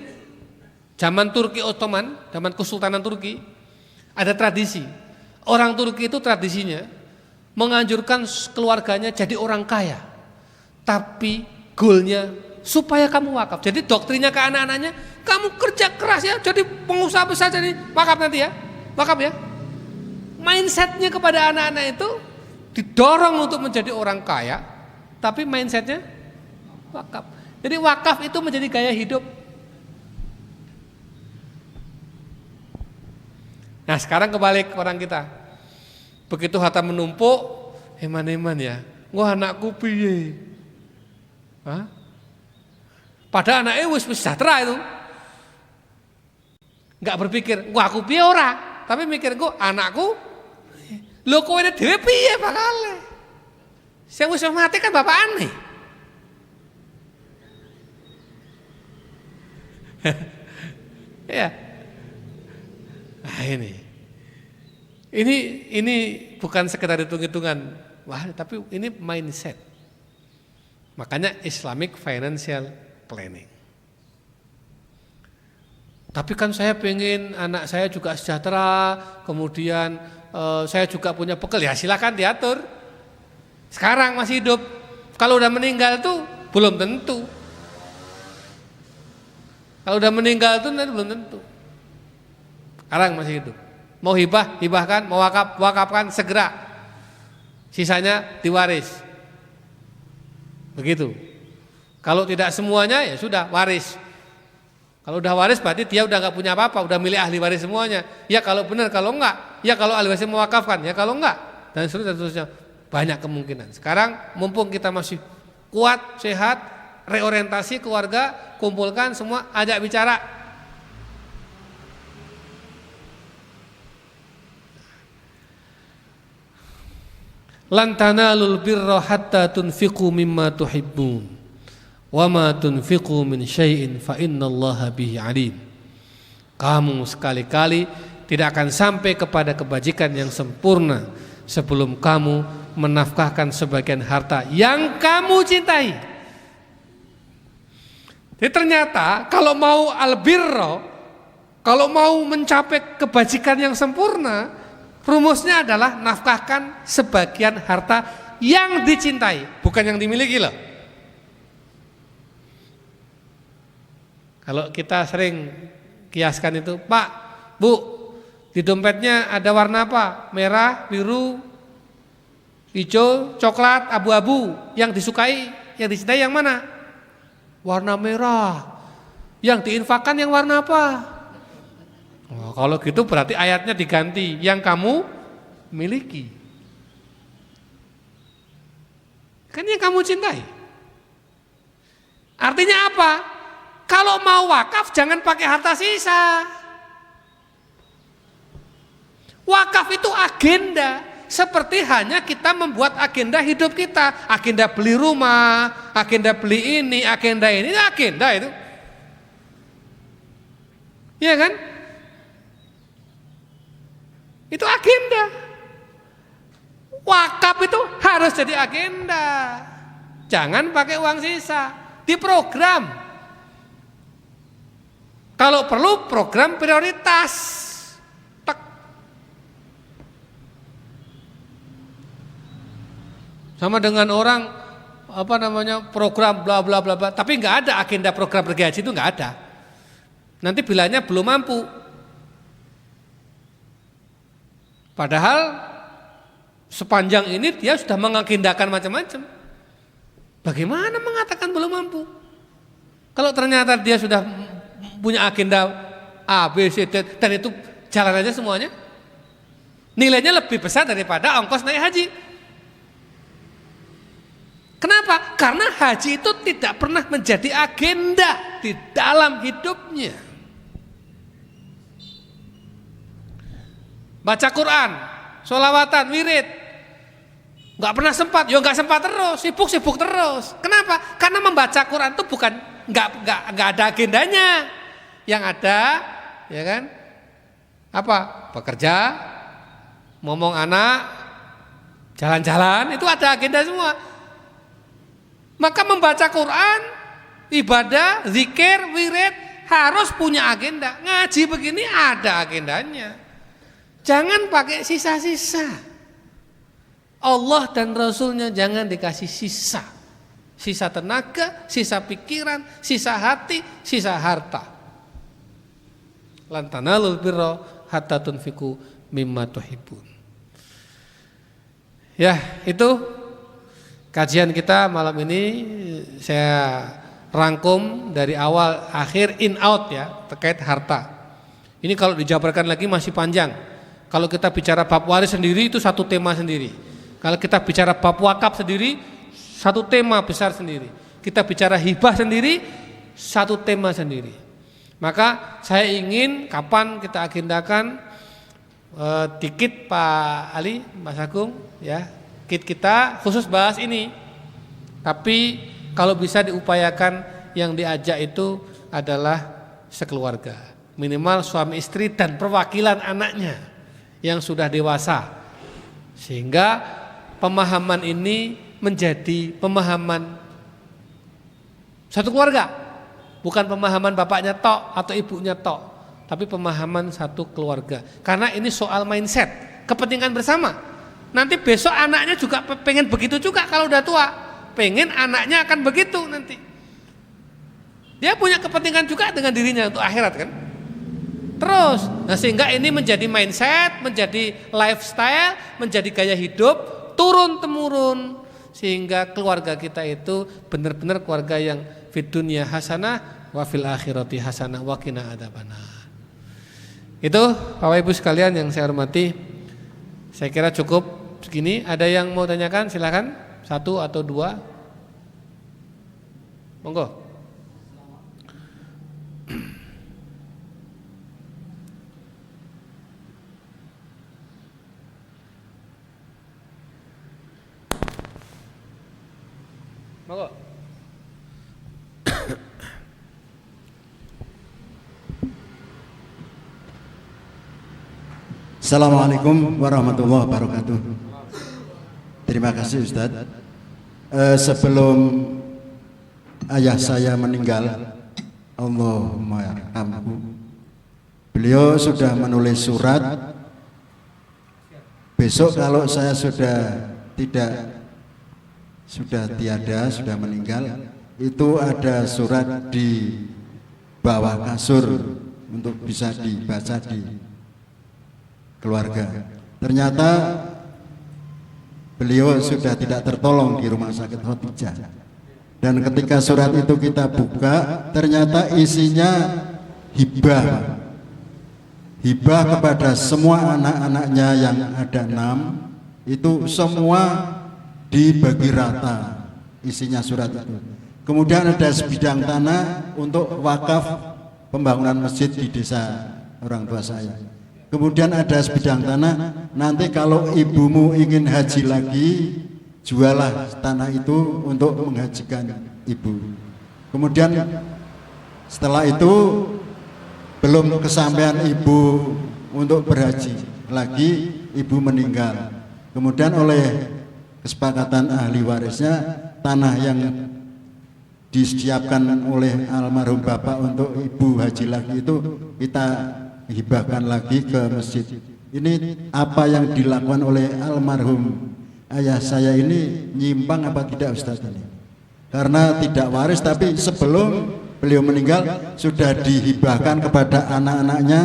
zaman Turki Ottoman, zaman Kesultanan Turki, ada tradisi. Orang Turki itu tradisinya menganjurkan keluarganya jadi orang kaya. Tapi goalnya supaya kamu wakaf. Jadi doktrinnya ke anak-anaknya, kamu kerja keras ya, jadi pengusaha besar, jadi wakaf nanti ya. Wakaf ya. Mindsetnya kepada anak-anak itu didorong untuk menjadi orang kaya, tapi mindsetnya wakaf. Jadi wakaf itu menjadi gaya hidup. Nah sekarang kebalik orang kita. Begitu harta menumpuk, eman-eman ya, wah anakku piye? Hah? Padahal anaknya wis sejahtera itu. Enggak berpikir, wah aku piye ora, tapi mikir gua anakku lho kowe dhewe piye bakale? Sing wis mati kan bapakane. Ya. Nah ini bukan sekedar hitung-hitungan, wah tapi ini mindset. Makanya Islamic Financial Planning. Tapi kan saya pengen anak saya juga sejahtera, kemudian saya juga punya bekal, ya silakan diatur. Sekarang masih hidup, kalau udah meninggal tuh belum tentu. Kalau udah meninggal tuh nanti belum tentu. Sekarang masih hidup. Mau hibah, hibahkan, mau wakaf, wakafkan segera. Sisanya diwaris. Begitu. Kalau tidak semuanya ya sudah waris. Kalau udah waris berarti dia udah nggak punya apa-apa, udah milik ahli waris semuanya. Ya kalau benar, kalau enggak, ya kalau ahli waris mewakafkan, ya kalau enggak, dan seterusnya. Banyak kemungkinan. Sekarang mumpung kita masih kuat, sehat, reorientasi keluarga, kumpulkan semua, ajak bicara. Lan tanalul birra hatta tunfiqu mimma tuhibbun. Wa ma tunfiqu min syai'in fa innallaha bihi alim. Kamu sekali-kali tidak akan sampai kepada kebajikan yang sempurna sebelum kamu menafkahkan sebagian harta yang kamu cintai. Jadi ternyata kalau mau albirro, kalau mau mencapai kebajikan yang sempurna, rumusnya adalah nafkahkan sebagian harta yang dicintai, bukan yang dimiliki loh. Kalau kita sering kiaskan itu, Pak, Bu, di dompetnya ada warna apa? Merah, biru, hijau, coklat, abu-abu. Yang disukai, yang dicintai yang mana? Warna merah. Yang diinfakkan yang warna apa? Oh, kalau gitu berarti ayatnya diganti, yang kamu miliki. Kan yang kamu cintai. Artinya apa? Kalau mau wakaf jangan pakai harta sisa. Wakaf itu agenda, seperti hanya kita membuat agenda hidup kita, agenda beli rumah, agenda beli ini, agenda itu. Iya kan? Itu agenda. Wakaf itu harus jadi agenda. Jangan pakai uang sisa, diprogram. Kalau perlu program prioritas. Tek. Sama dengan orang program bla bla bla bla, tapi nggak ada agenda program pergi haji, itu nggak ada. Nanti bilangnya belum mampu. Padahal sepanjang ini dia sudah mengagendakan macam-macam. Bagaimana mengatakan belum mampu? Kalau ternyata dia sudah punya agenda A, B, C, D, dan itu jalan aja semuanya, nilainya lebih besar daripada ongkos naik haji. Kenapa? Karena haji itu tidak pernah menjadi agenda di dalam hidupnya. Baca Quran, sholawatan, wirid, nggak pernah sempat, nggak sempat terus, sibuk terus. Kenapa? Karena membaca Quran itu bukan nggak ada agendanya. Yang ada, ya kan? Apa? Bekerja, ngomong anak, jalan-jalan, itu ada agenda semua. Maka membaca Quran, ibadah, zikir, wirid harus punya agenda. Ngaji begini ada agendanya. Jangan pakai sisa-sisa. Allah dan Rasulnya jangan dikasih sisa. Sisa tenaga, sisa pikiran, sisa hati, sisa harta. Lan tanalul birra hatta tunfiqu mimma tuhibbun. Ya, itu kajian kita malam ini. Saya rangkum dari awal akhir in out ya, terkait harta. Ini kalau dijabarkan lagi masih panjang. Kalau kita bicara bab waris sendiri itu satu tema sendiri. Kalau kita bicara bab wakaf sendiri satu tema besar sendiri. Kita bicara hibah sendiri satu tema sendiri. Maka saya ingin kapan kita agendakan dikit Pak Ali, Mas Agung ya, kita khusus bahas ini. Tapi kalau bisa diupayakan yang diajak itu adalah sekeluarga, minimal suami istri dan perwakilan anaknya yang sudah dewasa, sehingga pemahaman ini menjadi pemahaman satu keluarga. Bukan pemahaman bapaknya tok atau ibunya tok, tapi pemahaman satu keluarga. Karena ini soal mindset, kepentingan bersama. Nanti besok anaknya juga pengen begitu juga kalau udah tua. Pengen anaknya akan begitu nanti. Dia punya kepentingan juga dengan dirinya untuk akhirat kan. Terus, nah sehingga ini menjadi mindset, menjadi lifestyle, menjadi gaya hidup turun-temurun. Sehingga keluarga kita itu benar-benar keluarga yang fid dunya hasanah wa fil akhirati hasanah wa qina adzabannar. Itu Bapak Ibu sekalian yang saya hormati. Saya kira cukup segini. Ada yang mau tanyakan silakan, satu atau dua. Monggo. Monggo. Assalamualaikum warahmatullahi wabarakatuh. terima kasih Ustadz. Sebelum ayah saya meninggal, Allahumma yarhamhu, beliau sudah menulis surat. Besok kalau saya sudah tiada, sudah meninggal, itu ada surat di bawah kasur untuk bisa dibaca di keluarga. Ternyata beliau sudah tidak tertolong di rumah sakit Khotijah. Dan ketika surat itu kita buka, ternyata isinya hibah. Hibah kepada semua anak-anaknya yang ada 6, itu semua dibagi rata isinya surat itu. Kemudian ada sebidang tanah untuk wakaf pembangunan masjid di desa orang tua saya. Kemudian ada sebidang tanah, nanti kalau ibumu ingin haji lagi, jualah tanah itu untuk menghajikan ibu. Kemudian setelah itu belum kesampaian ibu untuk berhaji lagi, ibu meninggal. Kemudian oleh kesepakatan ahli warisnya, tanah yang disiapkan oleh almarhum bapak untuk ibu haji lagi itu kita hibahkan lagi ke masjid. Ini apa yang dilakukan oleh almarhum ayah saya ini nyimpang apa tidak Ustaz ini? Karena tidak waris, tapi sebelum beliau meninggal sudah dihibahkan kepada anak-anaknya,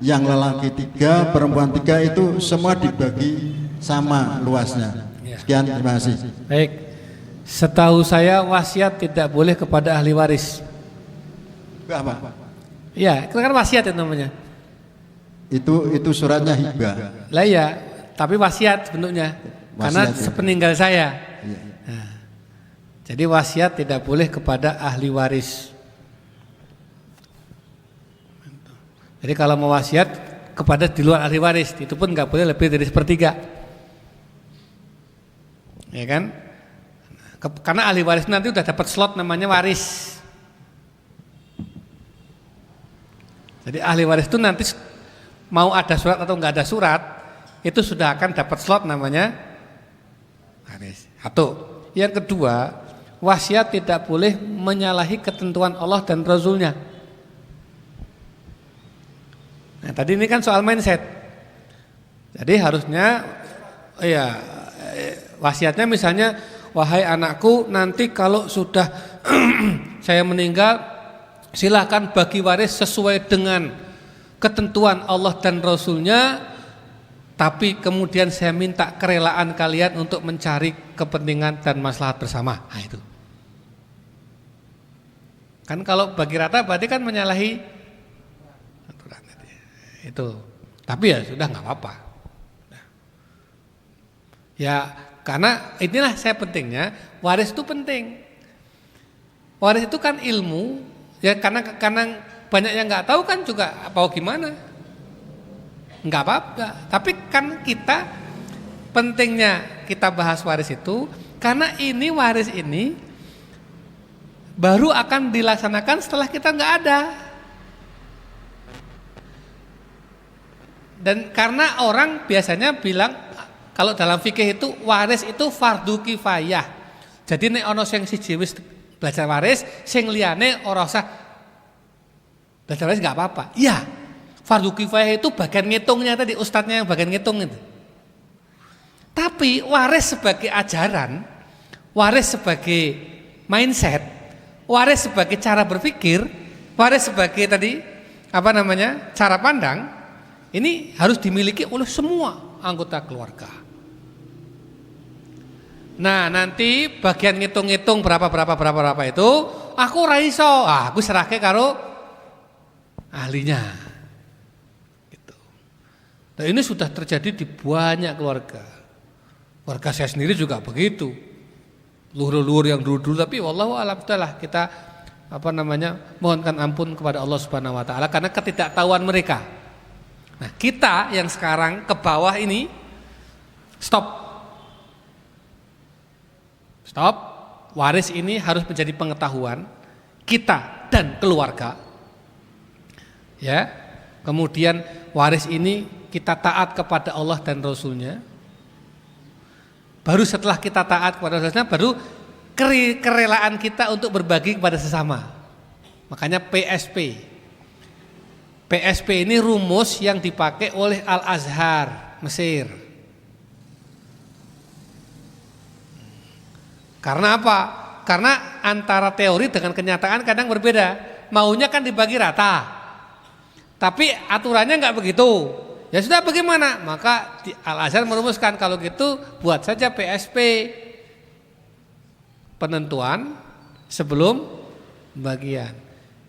yang lelaki 3, perempuan 3, itu semua dibagi sama luasnya. Sekian, terima kasih. Baik, setahu saya wasiat tidak boleh kepada ahli waris. Apa? Ya, itu kan wasiat itu namanya. Itu suratnya hibah. Lah ya, tapi wasiat bentuknya. Karena sepeninggal saya. Nah, jadi wasiat tidak boleh kepada ahli waris. Jadi kalau mau wasiat kepada di luar ahli waris, itu pun nggak boleh lebih dari 1/3. Ya kan? Karena ahli waris nanti udah dapat slot namanya waris. Jadi ahli waris itu nanti mau ada surat atau nggak ada surat, itu sudah akan dapat slot namanya waris. Satu. Yang kedua, wasiat tidak boleh menyalahi ketentuan Allah dan Rasulnya. Nah, tadi ini kan soal mindset. Jadi harusnya ya wasiatnya misalnya, wahai anakku, nanti kalau sudah saya meninggal, silakan bagi waris sesuai dengan ketentuan Allah dan Rasulnya, tapi kemudian saya minta kerelaan kalian untuk mencari kepentingan dan maslahat bersama. Nah, itu. Kan kalau bagi rata berarti kan menyalahi itu, tapi ya sudah nggak apa-apa. Ya karena inilah saya pentingnya waris itu penting. Waris itu kan ilmu, ya karena banyak yang nggak tahu kan juga apa gimana, nggak apa-apa. Tapi kan kita pentingnya kita bahas waris itu karena ini waris ini baru akan dilaksanakan setelah kita nggak ada. Dan karena orang biasanya bilang kalau dalam fikih itu waris itu fardu kifayah. Jadi nek ana sing siji wis belajar waris, sing liyane ora usah belajar waris enggak apa-apa. Iya. Fardu kifayah itu bagian ngitungnya tadi, ustadznya yang bagian ngitung itu. Tapi waris sebagai ajaran, waris sebagai mindset, waris sebagai cara berpikir, waris sebagai tadi cara pandang, ini harus dimiliki oleh semua anggota keluarga. Nah, nanti bagian ngitung-ngitung berapa itu, aku ora iso. Aku serahke karo ahlinya. Gitu. Dan ini sudah terjadi di banyak keluarga. Keluarga saya sendiri juga begitu. Luhur-luhur yang dulu-dulu, tapi wallahu a'lam kita mohonkan ampun kepada Allah Subhanahu wa taala karena ketidaktahuan mereka. Nah, kita yang sekarang ke bawah ini stop. Waris ini harus menjadi pengetahuan kita dan keluarga. Ya. Kemudian waris ini kita taat kepada Allah dan Rasulnya. Baru setelah kita taat kepada saudara, baru kerelaan kita untuk berbagi kepada sesama. Makanya PSP. PSP ini rumus yang dipakai oleh Al-Azhar, Mesir. Karena apa? Karena antara teori dengan kenyataan kadang berbeda. Maunya kan dibagi rata. Tapi aturannya enggak begitu. Ya sudah bagaimana? Maka Al-Azhar merumuskan kalau gitu buat saja PSP. Penentuan sebelum bagian.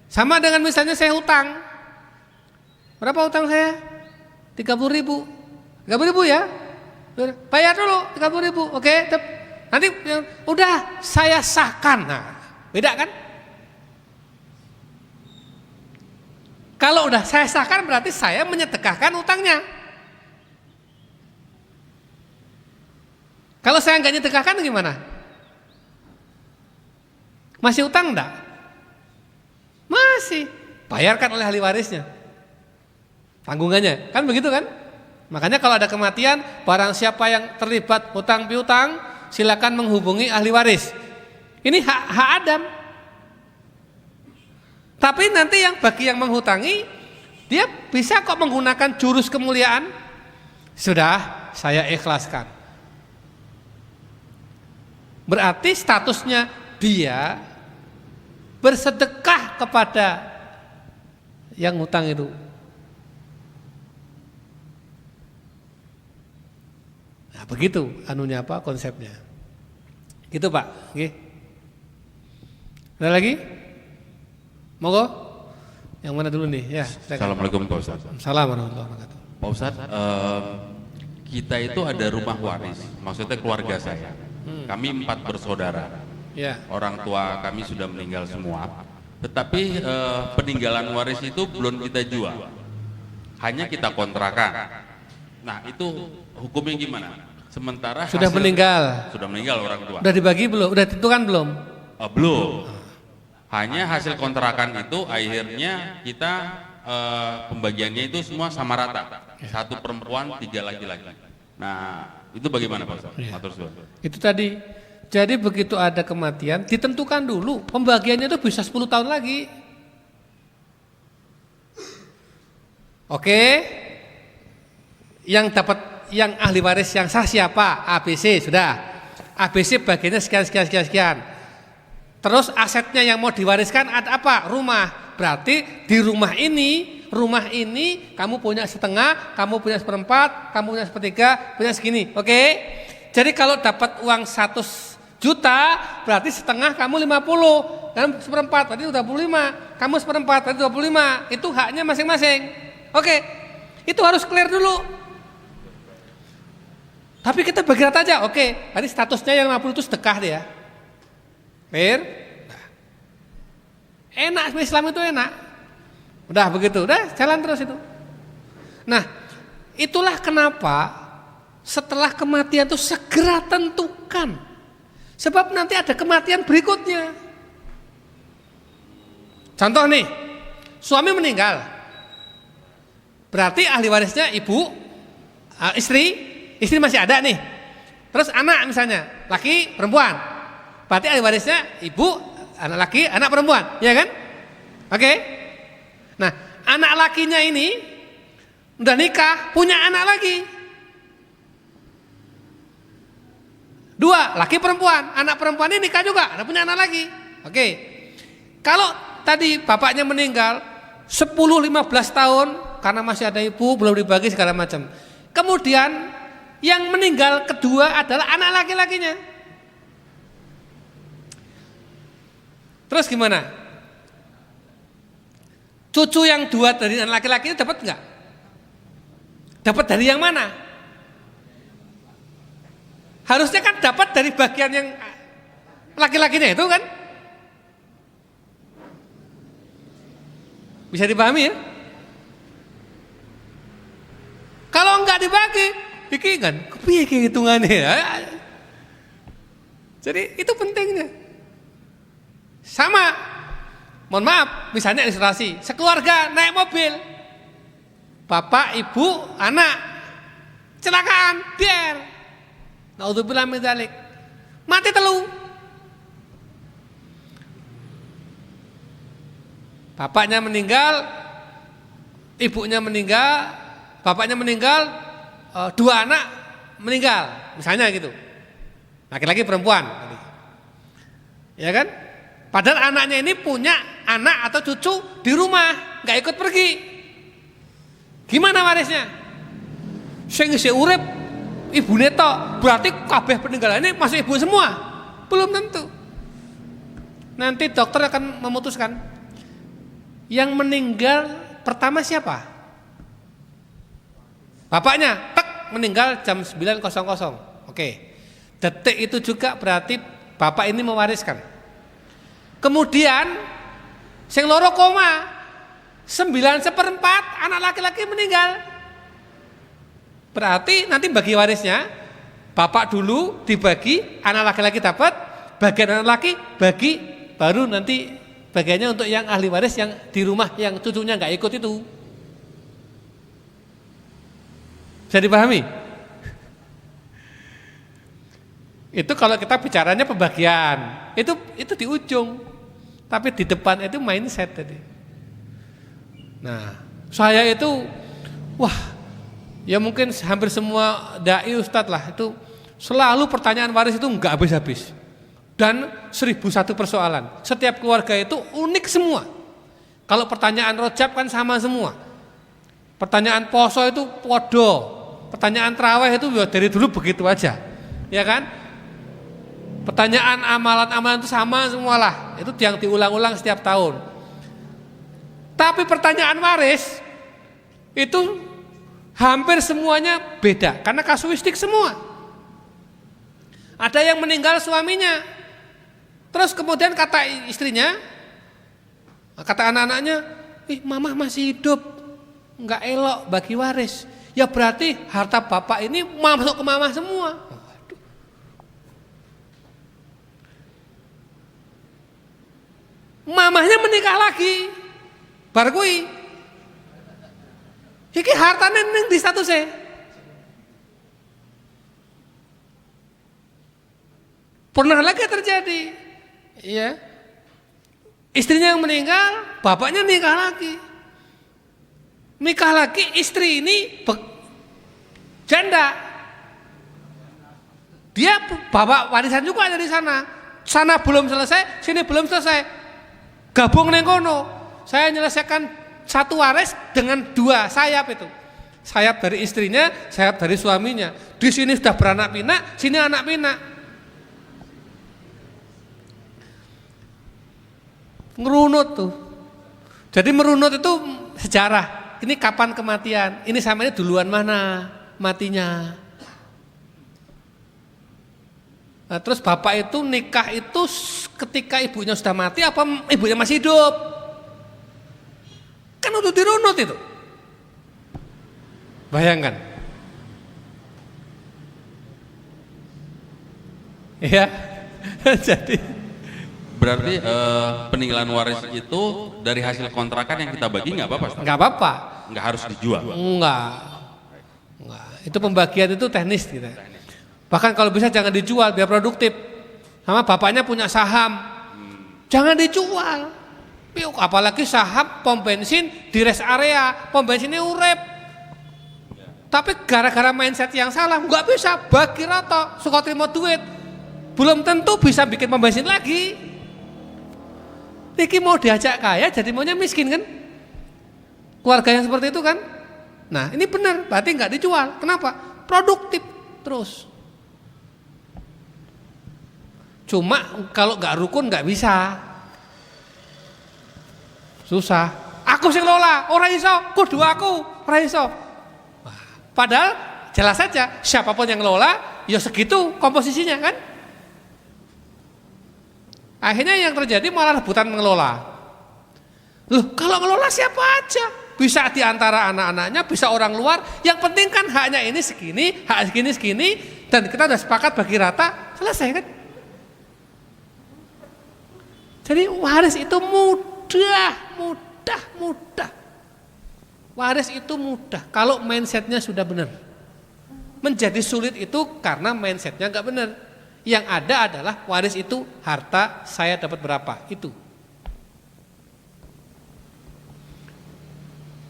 Sama dengan misalnya saya hutang. Berapa hutang saya? 30.000. 30.000 ya? Bayar dulu 30.000. Oke, nanti udah saya sahkan. Nah, beda kan? Kalau udah saya sahkan berarti saya menyedekahkan utangnya. Kalau saya nggak nyedekahkan gimana? Masih utang enggak? Masih. Bayarkan oleh ahli warisnya. Tanggungannya, kan begitu kan? Makanya kalau ada kematian, barang siapa yang terlibat hutang piutang, silakan menghubungi ahli waris. Ini hak Adam. Tapi nanti bagi yang menghutangi, dia bisa kok menggunakan jurus kemuliaan. Sudah, saya ikhlaskan. Berarti statusnya dia bersedekah kepada yang hutang itu. Nah, begitu anunya apa konsepnya. Gitu Pak. Oke. Ada lagi? Monggo. Yang mana dulu nih? Ya. Assalamualaikum Pak Ustadz. Assalamualaikum warahmatullahi wabarakatuh. Pak Ustadz, kita itu ada rumah waris, maksudnya keluarga saya. Kami 4 bersaudara. Ya. Orang tua kami sudah meninggal semua. Tetapi peninggalan waris itu belum kita jual. Hanya kita kontrakan. Nah, itu hukumnya gimana? Sementara Sudah meninggal orang tua. Udah dibagi belum? Udah ditentukan belum? Belum. Hanya hasil kontrakan itu akhirnya kita pembagiannya itu semua sama rata. 1 perempuan, 3 laki-laki. Nah, itu bagaimana Pak Ustadz? Ya. Matur suwun. Itu tadi. Jadi begitu ada kematian ditentukan dulu. Pembagiannya itu bisa 10 tahun lagi. Oke. Yang dapat yang ahli waris yang sah siapa? ABC sudah. ABC bagiannya sekian. Terus asetnya yang mau diwariskan ada apa? Rumah. Berarti di rumah ini kamu punya setengah, kamu punya seperempat, kamu punya sepertiga, punya segini. Oke? Jadi kalau dapat uang 100 juta, berarti setengah kamu 50, dan seperempat berarti 25, kamu seperempat berarti 25. Itu haknya masing-masing. Oke? Itu harus clear dulu. Tapi kita bagi rata aja. Oke, berarti statusnya yang 50 itu sedekah dia. Clear? Nah. Enak, Islam itu enak. Udah begitu, udah jalan terus itu. Nah, itulah kenapa setelah kematian itu segera tentukan. Sebab nanti ada kematian berikutnya. Contoh nih, suami meninggal. Berarti ahli warisnya ibu, istri masih ada nih. Terus anak misalnya, laki, perempuan. Berarti ahli warisnya ibu, anak laki, anak perempuan, ya kan? Oke. Nah, anak lakinya ini udah nikah, punya anak lagi. 2, laki perempuan, anak perempuan ini nikah juga, ada punya anak lagi. Oke. Kalau tadi bapaknya meninggal 10-15 tahun karena masih ada ibu, belum dibagi segala macam. Kemudian yang meninggal kedua adalah anak laki-lakinya. Terus gimana? Cucu yang 2 dari anak laki-laki itu dapat enggak? Dapat dari yang mana? Harusnya kan dapat dari bagian yang laki-lakinya itu kan? Bisa dipahami ya? Kalau enggak dibagi, iki kan kepiye ki hitungannya ya? Jadi itu pentingnya. Sama, mohon maaf, misalnya ilustrasi, sekeluarga naik mobil, bapak, ibu, anak, kecelakaan, biar. Naudzubillah min dzalik. Mati telu. Bapaknya meninggal, ibunya meninggal, bapaknya meninggal, 2 anak meninggal, misalnya gitu. Laki-laki perempuan. Ya kan? Padahal anaknya ini punya anak atau cucu di rumah, nggak ikut pergi. Gimana warisnya? Sing isih urip ibune tok, berarti kabeh peninggalannya masih ibu semua? Belum tentu. Nanti dokter akan memutuskan yang meninggal pertama siapa? Bapaknya, tek, meninggal jam 9.00. Oke. Detik itu juga berarti bapak ini mewariskan. Kemudian sing loro koma 9/4 anak laki-laki meninggal. Berarti nanti bagi warisnya bapak dulu dibagi, anak laki-laki dapat, bagian anak laki bagi, baru nanti bagiannya untuk yang ahli waris yang di rumah yang cucunya nggak ikut itu. Bisa dipahami? Itu kalau kita bicaranya pembagian, itu di ujung, tapi di depan itu mindset tadi. Nah, saya itu, wah, ya mungkin hampir semua dai ustadz lah itu selalu pertanyaan waris itu nggak habis-habis dan 1001 persoalan. Setiap keluarga itu unik semua. Kalau pertanyaan rojab kan sama semua. Pertanyaan poso itu podo, pertanyaan traweh itu dari dulu begitu aja, ya kan? Pertanyaan amalan-amalan itu sama semualah, itu yang diulang-ulang setiap tahun. Tapi pertanyaan waris itu hampir semuanya beda karena kasuistik semua. Ada yang meninggal suaminya, terus kemudian kata istrinya, kata anak-anaknya, mama masih hidup, nggak elok bagi waris. Ya berarti harta bapak ini masuk ke mama semua. Mamahnya menikah lagi, bar kui. Iki hartane ning di statusnya. Pernah lagi terjadi, ya. Istrinya yang meninggal, bapaknya nikah lagi. Nikah lagi, istri ini janda. Dia bawa warisan juga dari sana. Sana belum selesai, sini belum selesai. Gabung neng kono, saya menyelesaikan satu waris dengan 2 sayap itu. Sayap dari istrinya, sayap dari suaminya. Di sini sudah beranak pinak, sini anak pinak. Ngerunut tuh. Jadi merunut itu sejarah. Ini kapan kematian? Ini sama ini duluan mana matinya? Nah, terus bapak itu nikah itu ketika ibunya sudah mati apa ibunya masih hidup? Kan udah dirunut itu. Bayangkan. Ya. Jadi berarti peninggalan waris itu dari hasil kontrakan yang kita bagi nggak apa-apa? Nggak apa-apa. Nggak harus dijual? Enggak. Itu pembagian itu teknis gitu. Bahkan kalau bisa jangan dijual biar produktif. Sama bapaknya punya saham, jangan dijual. Apalagi saham pom bensin di rest area, pom bensinnya urep. Tapi gara-gara mindset yang salah, nggak bisa bagi rata, suka terima duit. Belum tentu bisa bikin pom bensin lagi. Niki mau diajak kaya, jadi maunya miskin kan? Keluarga yang seperti itu kan? Nah ini benar, berarti nggak dijual. Kenapa? Produktif terus. Cuma kalau nggak rukun nggak bisa, susah. Aku sing lola, ora iso, kudu aku, ora iso. Padahal jelas saja siapapun yang lola, ya segitu komposisinya kan. Akhirnya yang terjadi malah rebutan mengelola. Loh, kalau ngelola siapa aja? Bisa di antara anak-anaknya, bisa orang luar. Yang penting kan haknya ini segini, hak segini, dan kita udah sepakat bagi rata, selesai kan? Jadi waris itu mudah. Waris itu mudah kalau mindsetnya sudah benar. menjadi sulit itu karena mindsetnya nggak benar. Yang ada adalah waris itu harta saya dapat berapa itu.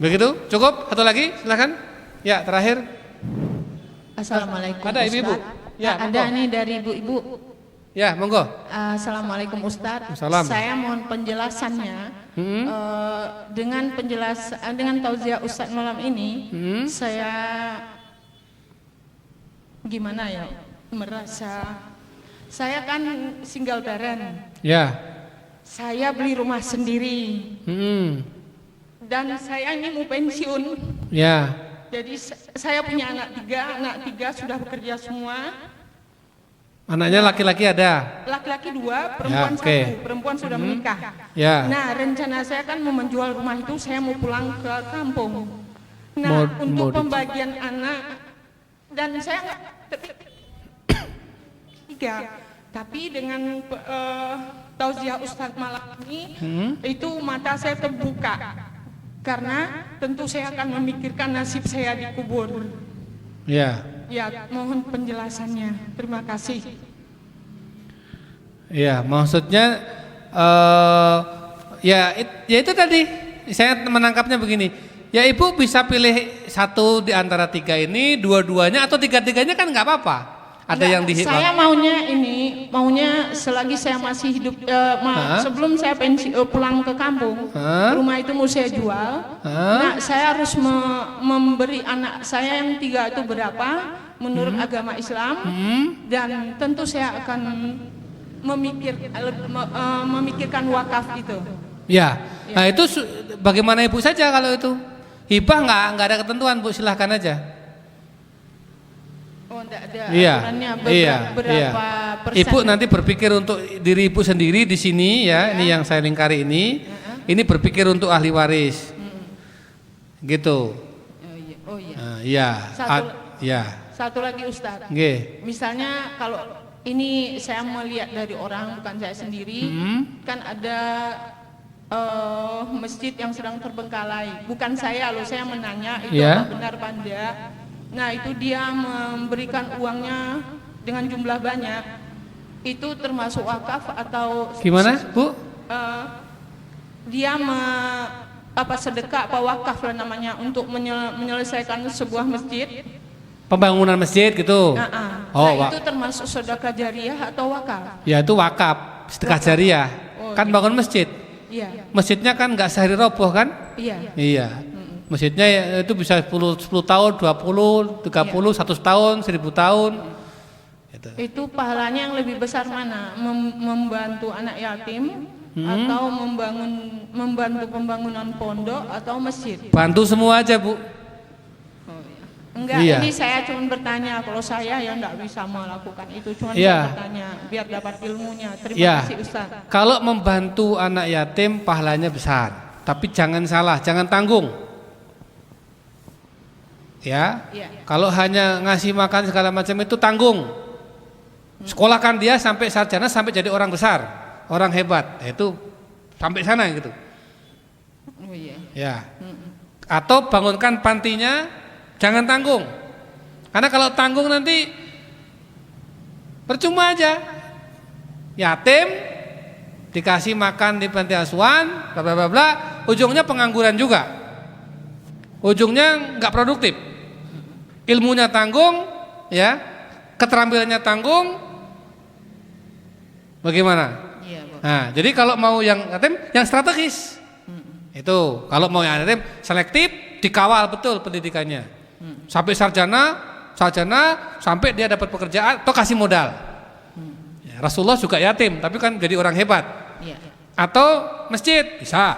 Begitu? Cukup? Satu lagi, silakan. Ya, terakhir. Assalamualaikum. Ada ibu-ibu? Ya, ada monggo. nih dari ibu-ibu. Ya, monggo. Assalamualaikum Ustadz. Salam. Saya mohon penjelasannya. Dengan tausiah Ustadz malam ini, saya gimana ya? Merasa saya kan single parent. Ya. Saya beli rumah sendiri. Dan saya ini mau pensiun. Ya. Jadi saya punya anak tiga sudah bekerja semua. Anaknya laki-laki ada? Laki-laki 2, perempuan Ya, oke. 1, perempuan sudah menikah. Ya. Nah, rencana saya kan mau menjual rumah itu, saya mau pulang ke kampung. Mau Nah, untuk pembagian anak, dan saya nggak tiga, tapi dengan tausiah Ustadz malam ini, itu mata saya terbuka. Karena tentu saya akan memikirkan nasib saya dikubur. Ya. Ya, mohon penjelasannya. Terima kasih. Ya, maksudnya ya itu tadi saya menangkapnya begini. Ya ibu bisa pilih satu di antara 3 ini, dua-duanya atau tiga-tiganya kan nggak apa-apa. Ada yang di Saya maunya selagi saya masih hidup, sebelum saya pulang ke kampung, rumah itu mau saya jual. Nah, saya harus memberi anak saya yang 3 itu berapa menurut agama Islam, dan tentu saya akan memikirkan wakaf itu. Ya, nah itu bagaimana ibu saja kalau itu hibah nggak ada ketentuan Bu, silahkan aja. Oh, enggak ada Iya, aturannya berapa persen. Ibu nanti berpikir untuk diri ibu sendiri di sini ya, ini yang saya lingkari ini. Ini berpikir untuk ahli waris. Gitu. Oh iya. Nah, iya. Satu lagi Ustadz. Nggih. Misalnya kalau ini saya melihat dari orang, bukan saya sendiri, kan ada masjid yang sedang terbengkalai. Bukan saya loh, saya menanya itu apa benar apa enggak. Nah, itu dia memberikan uangnya dengan jumlah banyak. Itu termasuk wakaf atau Gimana, Bu? Dia sedekah apa wakaf lah namanya, untuk menyelesaikan sebuah masjid. Pembangunan masjid gitu. Nah, itu termasuk sedekah jariah atau wakaf? Ya itu wakaf, sedekah jariah. Kan bangun masjid. Iya. Masjidnya kan nggak sehari roboh kan? Iya. Iya. Masjidnya itu bisa 10 tahun, 20, 30, 100 tahun, 1000 tahun. Itu pahalanya yang lebih besar mana? Membantu anak yatim atau membantu pembangunan pondok atau masjid? Bantu semua aja, Bu. Enggak, Iya. ini saya cuma bertanya. Kalau saya ya enggak bisa melakukan itu, cuma Iya. bertanya biar dapat ilmunya. Terima Iya. kasih Ustaz. Kalau membantu anak yatim pahalanya besar, tapi jangan salah, jangan tanggung. Ya, kalau hanya ngasih makan segala macam itu tanggung. Sekolahkan dia sampai sarjana, sampai jadi orang besar, orang hebat. Itu sampai sana gitu. Oh iya. Ya. Atau bangunkan pantinya, jangan tanggung. Karena kalau tanggung nanti percuma aja. Yatim dikasih makan di panti asuhan, bla bla bla, ujungnya pengangguran juga. Ujungnya nggak produktif. Ilmunya tanggung, ya, keterampilannya tanggung. Bagaimana? Iya, Bu. Nah, jadi kalau mau yang yatim, yang strategis. Itu kalau mau yang yatim selektif, dikawal betul pendidikannya. Sampai sarjana sampai dia dapat pekerjaan atau kasih modal. Ya, Rasulullah juga yatim, tapi kan jadi orang hebat. Iya. Atau masjid bisa.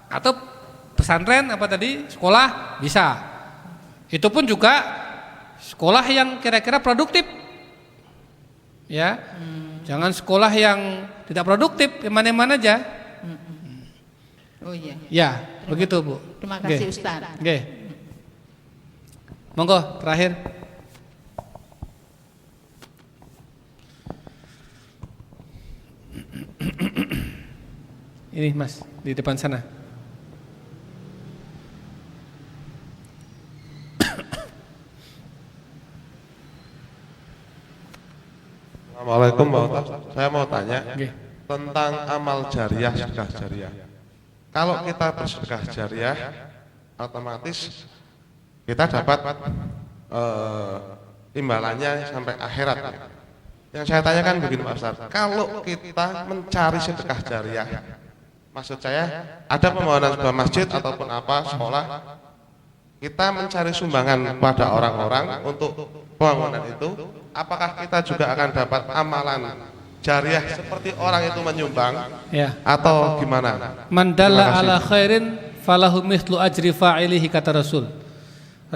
Atau pesantren apa tadi? Sekolah bisa. Itu pun juga sekolah yang kira-kira produktif. Ya. Jangan sekolah yang tidak produktif, mana-mana aja. Oh iya. Ya, begitu Bu. Terima kasih Ustaz. Oke. Monggo terakhir. Ini Mas di depan sana. Assalamualaikum Pak Ustaz. Saya mau tanya tentang amal jariah, sedekah jariah. Kalau kita bersedekah jariah, otomatis kita dapat imbalannya sampai akhirat. Yang saya tanyakan begini Pak Ustaz, kalau kita mencari sedekah jariah, maksud saya ada pembangunan sebuah masjid ataupun apa sekolah, kita mencari sumbangan pada orang-orang untuk pembangunan itu, apakah kita juga akan dapat amalan jariah seperti orang itu menyumbang atau gimana? Man dalla ala khairin falahu mithlu ajri fa'ilihi, kata Rasul.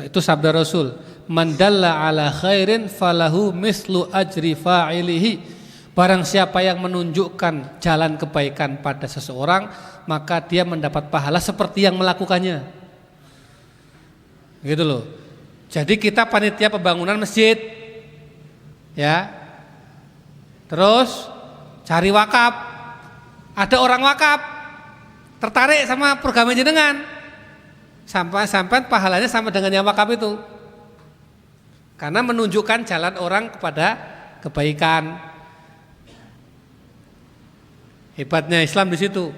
Itu sabda Rasul. Man dalla ala khairin falahu mithlu ajri fa'ilihi. Barang siapa yang menunjukkan jalan kebaikan pada seseorang, maka dia mendapat pahala seperti yang melakukannya. Gitu loh. Jadi kita panitia pembangunan masjid, ya. Terus cari wakaf. Ada orang wakaf tertarik sama program jenengan, sampai pahalanya sama dengan yang wakaf itu, karena menunjukkan jalan orang kepada kebaikan. Hebatnya Islam di situ.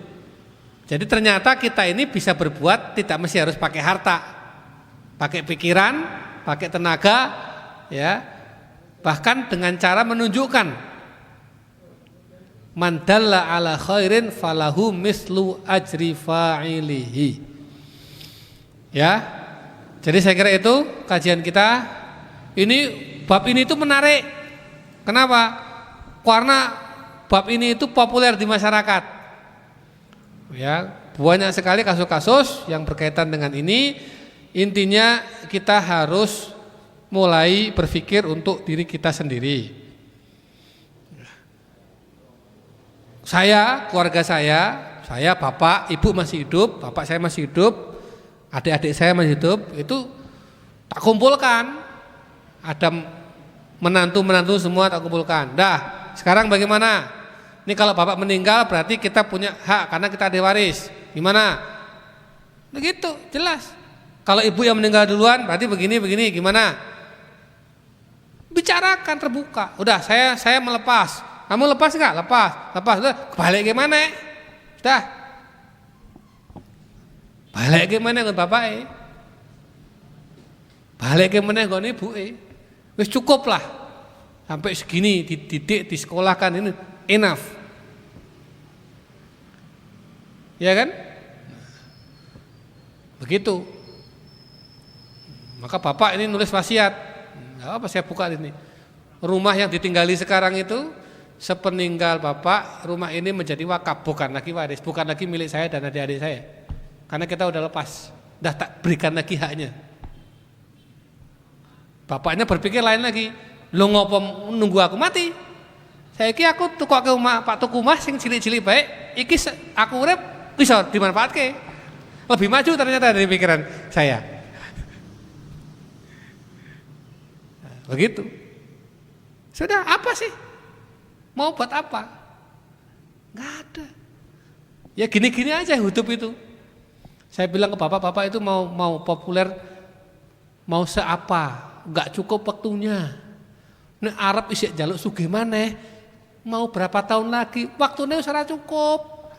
Jadi ternyata kita ini bisa berbuat tidak mesti harus pakai harta, pakai pikiran, pakai tenaga, ya, bahkan dengan cara menunjukkan. Man dalla ala khairin falahu mislu ajri fa'ilihi. Ya. Jadi saya kira itu kajian kita. Ini bab ini itu menarik. Kenapa? Karena bab ini itu populer di masyarakat. Ya, banyak sekali kasus-kasus yang berkaitan dengan ini. Intinya kita harus mulai berpikir untuk diri kita sendiri. Saya, keluarga saya bapak, ibu masih hidup, bapak saya masih hidup, adik-adik saya masih hidup, itu tak kumpulkan. Ada menantu-menantu semua tak kumpulkan. Dah, sekarang bagaimana? Ini kalau bapak meninggal berarti kita punya hak karena kita ada waris. Gimana? Begitu, jelas. Kalau ibu yang meninggal duluan berarti begini, gimana? Bicarakan terbuka. Udah, saya melepas. Kamu lepas enggak? Lepas. Udah, balik gimana? Sudah. Balik gimana dengan bapak? Balik gimana dengan ibu? Wis cukup lah. Sampai segini dididik, disekolahkan, ini enough. Ya kan? Begitu. Maka bapak ini nulis wasiat. Enggak apa, saya buka ini. Rumah yang ditinggali sekarang itu, sepeninggal bapak, rumah ini menjadi wakaf, bukan lagi waris, bukan lagi milik saya dan adik-adik saya. Karena kita udah lepas, udah tak berikan lagi haknya. Bapaknya berpikir lain lagi, lu ngopo nunggu aku mati? Saya kira aku tukok ke rumah Pak Tuku Mas sing cilik-cilik baik, iki aku urip bisa dimanfaatke. Lebih maju ternyata dari pikiran saya. Begitu. Sudah, apa sih? Mau buat apa? Nggak ada. Ya gini-gini aja hidup itu. Saya bilang ke bapak itu mau populer, mau seapa? Nggak cukup waktunya. Nek Arab isik jaluk sugih maneh, mau berapa tahun lagi? Waktunya ora cukup.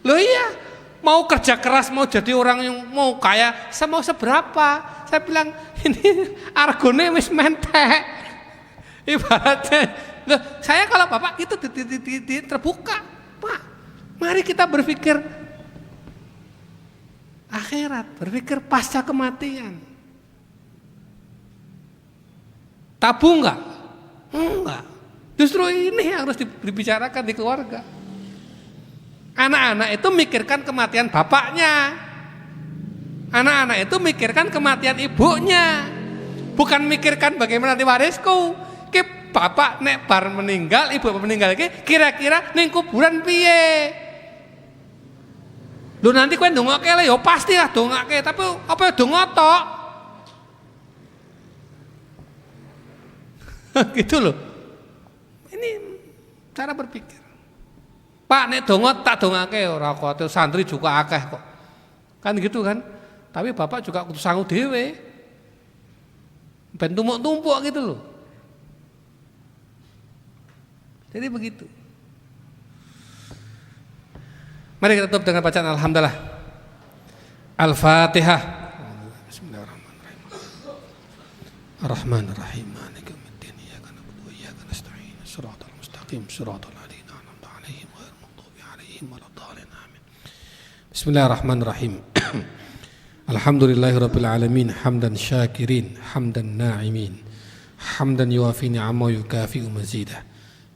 Loh iya, mau kerja keras, mau jadi orang yang mau kaya, mau seberapa? Saya bilang ini argone wis mentek. Ibaratnya, loh, saya kalau bapak itu terbuka, Pak, mari kita berpikir akhirat, berpikir pasca kematian. Tabu enggak? Enggak. Justru ini yang harus dibicarakan di keluarga. Anak-anak itu mikirkan kematian bapaknya, anak-anak itu mikirkan kematian ibunya, bukan mikirkan bagaimana nanti warisku. Ki bapak nek bar meninggal, ibu meninggal kira-kira ning kuburan piye? Lho nanti kowe ndongake le ya pasti lah dongake, tapi apa donga tok? Gitu loh. Ini cara berpikir. Pak nek donga tak dongake ora kok santri juga akeh kok. Kan gitu kan? Tapi bapak juga kudu sangu dhewe. Ben tumpuk-tumpuk gitu loh. Jadi begitu. Mari kita tutup dengan bacaan alhamdulillah. Al-Fatihah. Bismillahirrahmanirrahim. Ar-Rahmanir-Rahim. Maliki yaumiddin. Iyyaka na'budu wa iyyaka nasta'in. Shiratal mustaqim. Shiratal ladzina an'amta 'alaihim ghairil maghdubi 'alaihim waladdallin. Amin. Bismillahirrahmanirrahim. Alhamdulillahirabbil alamin. Hamdan syakirin, hamdan na'imin. Hamdan yuwafi ni'amahu yukafi'u mazidah.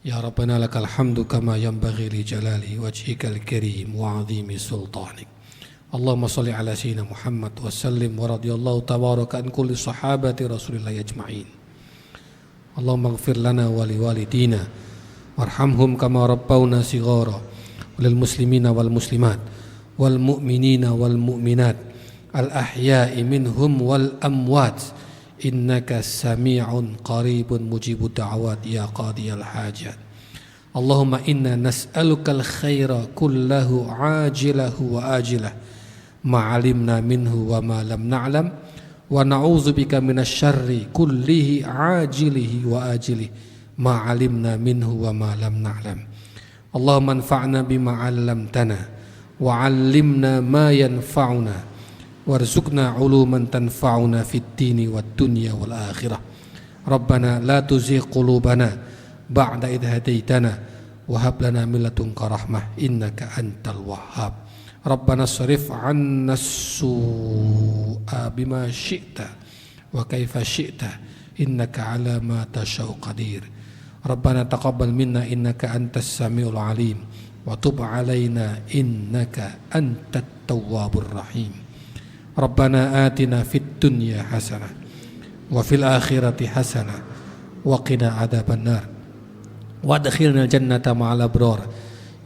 Ya Rabbana lakal hamdu kama yanbaghi li jalali wajhikal karim wa 'azimi sultanik. Allahumma salli ala sayyidina Muhammad wa sallim wa radiyallahu tabaraka an kulli sahabati Rasulillah ajma'in. Allahumma ighfir lana wa li walidina warhamhum kama rabbawna shighara lil muslimina wal muslimat wal mu'minina wal mu'minat al ahya'i minhum wal amwat. Innaka sami'un qaribun mujibud da'awat ya qadiyal hajat. Allahumma inna nas'alukal khaira kullahu ajilahu wa ajilah ma 'alimna minhu wa ma lam na'lam wa na'udzubika minasy syarri kullihi ajilihi wa ajilih ma 'alimna minhu wa ma lam na'lam. Allahumma anfa'na bima 'allamtana wa 'allimna ma yanfa'una warzuqna uluman tanfa'una fid dini wad dunya wal akhirah. Rabbana la tuzigh qulubana ba'da idh hadaitana wa hab lana min ladunka rahmah innaka antal wahhab. Rabbana sharif 'anna as-su'a bima syi'ta wa kaifa syi'ta innaka 'ala ma tasha'u qadir. Rabbana taqabbal minna innaka antas samiul 'alim wa tub 'alaina innaka antat tawwabur rahim. Rabbana atina fid dunya hasanah wa fil akhirati hasanah wa qina adzabannar wa adkhilnal jannata ma'al abrar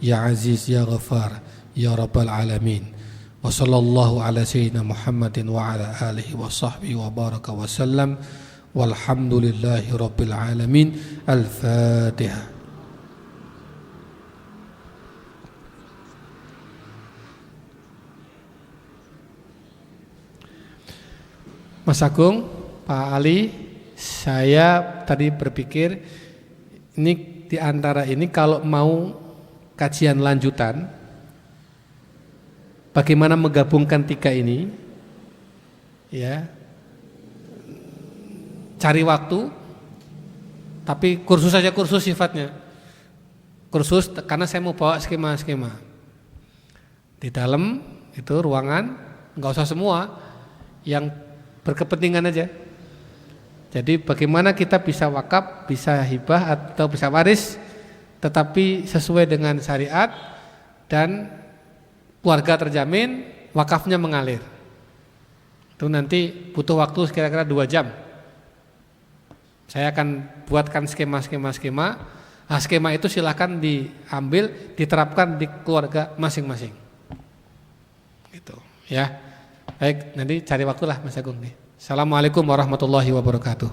ya aziz ya ghafar ya rabbal alamin. Wa sallallahu ala sayyidina Muhammadin wa ala alihi wa sahbihi wa baraka wa sallam walhamdulillahi rabbil alamin. Al-Fatihah. Mas Agung, Pak Ali, saya tadi berpikir ini di antara ini kalau mau kajian lanjutan, bagaimana menggabungkan tiga ini, ya, cari waktu, tapi kursus saja kursus sifatnya, kursus karena saya mau bawa skema-skema di dalam itu ruangan, nggak usah semua yang berkepentingan aja. Jadi bagaimana kita bisa wakaf, bisa hibah atau bisa waris tetapi sesuai dengan syariat dan keluarga terjamin, wakafnya mengalir. Itu nanti butuh waktu kira-kira 2 jam. Saya akan buatkan skema. Nah, skema itu silakan diambil, diterapkan di keluarga masing-masing. Gitu, ya. Baik, nanti cari waktulah Mas Agung nih. Assalamualaikum warahmatullahi wabarakatuh.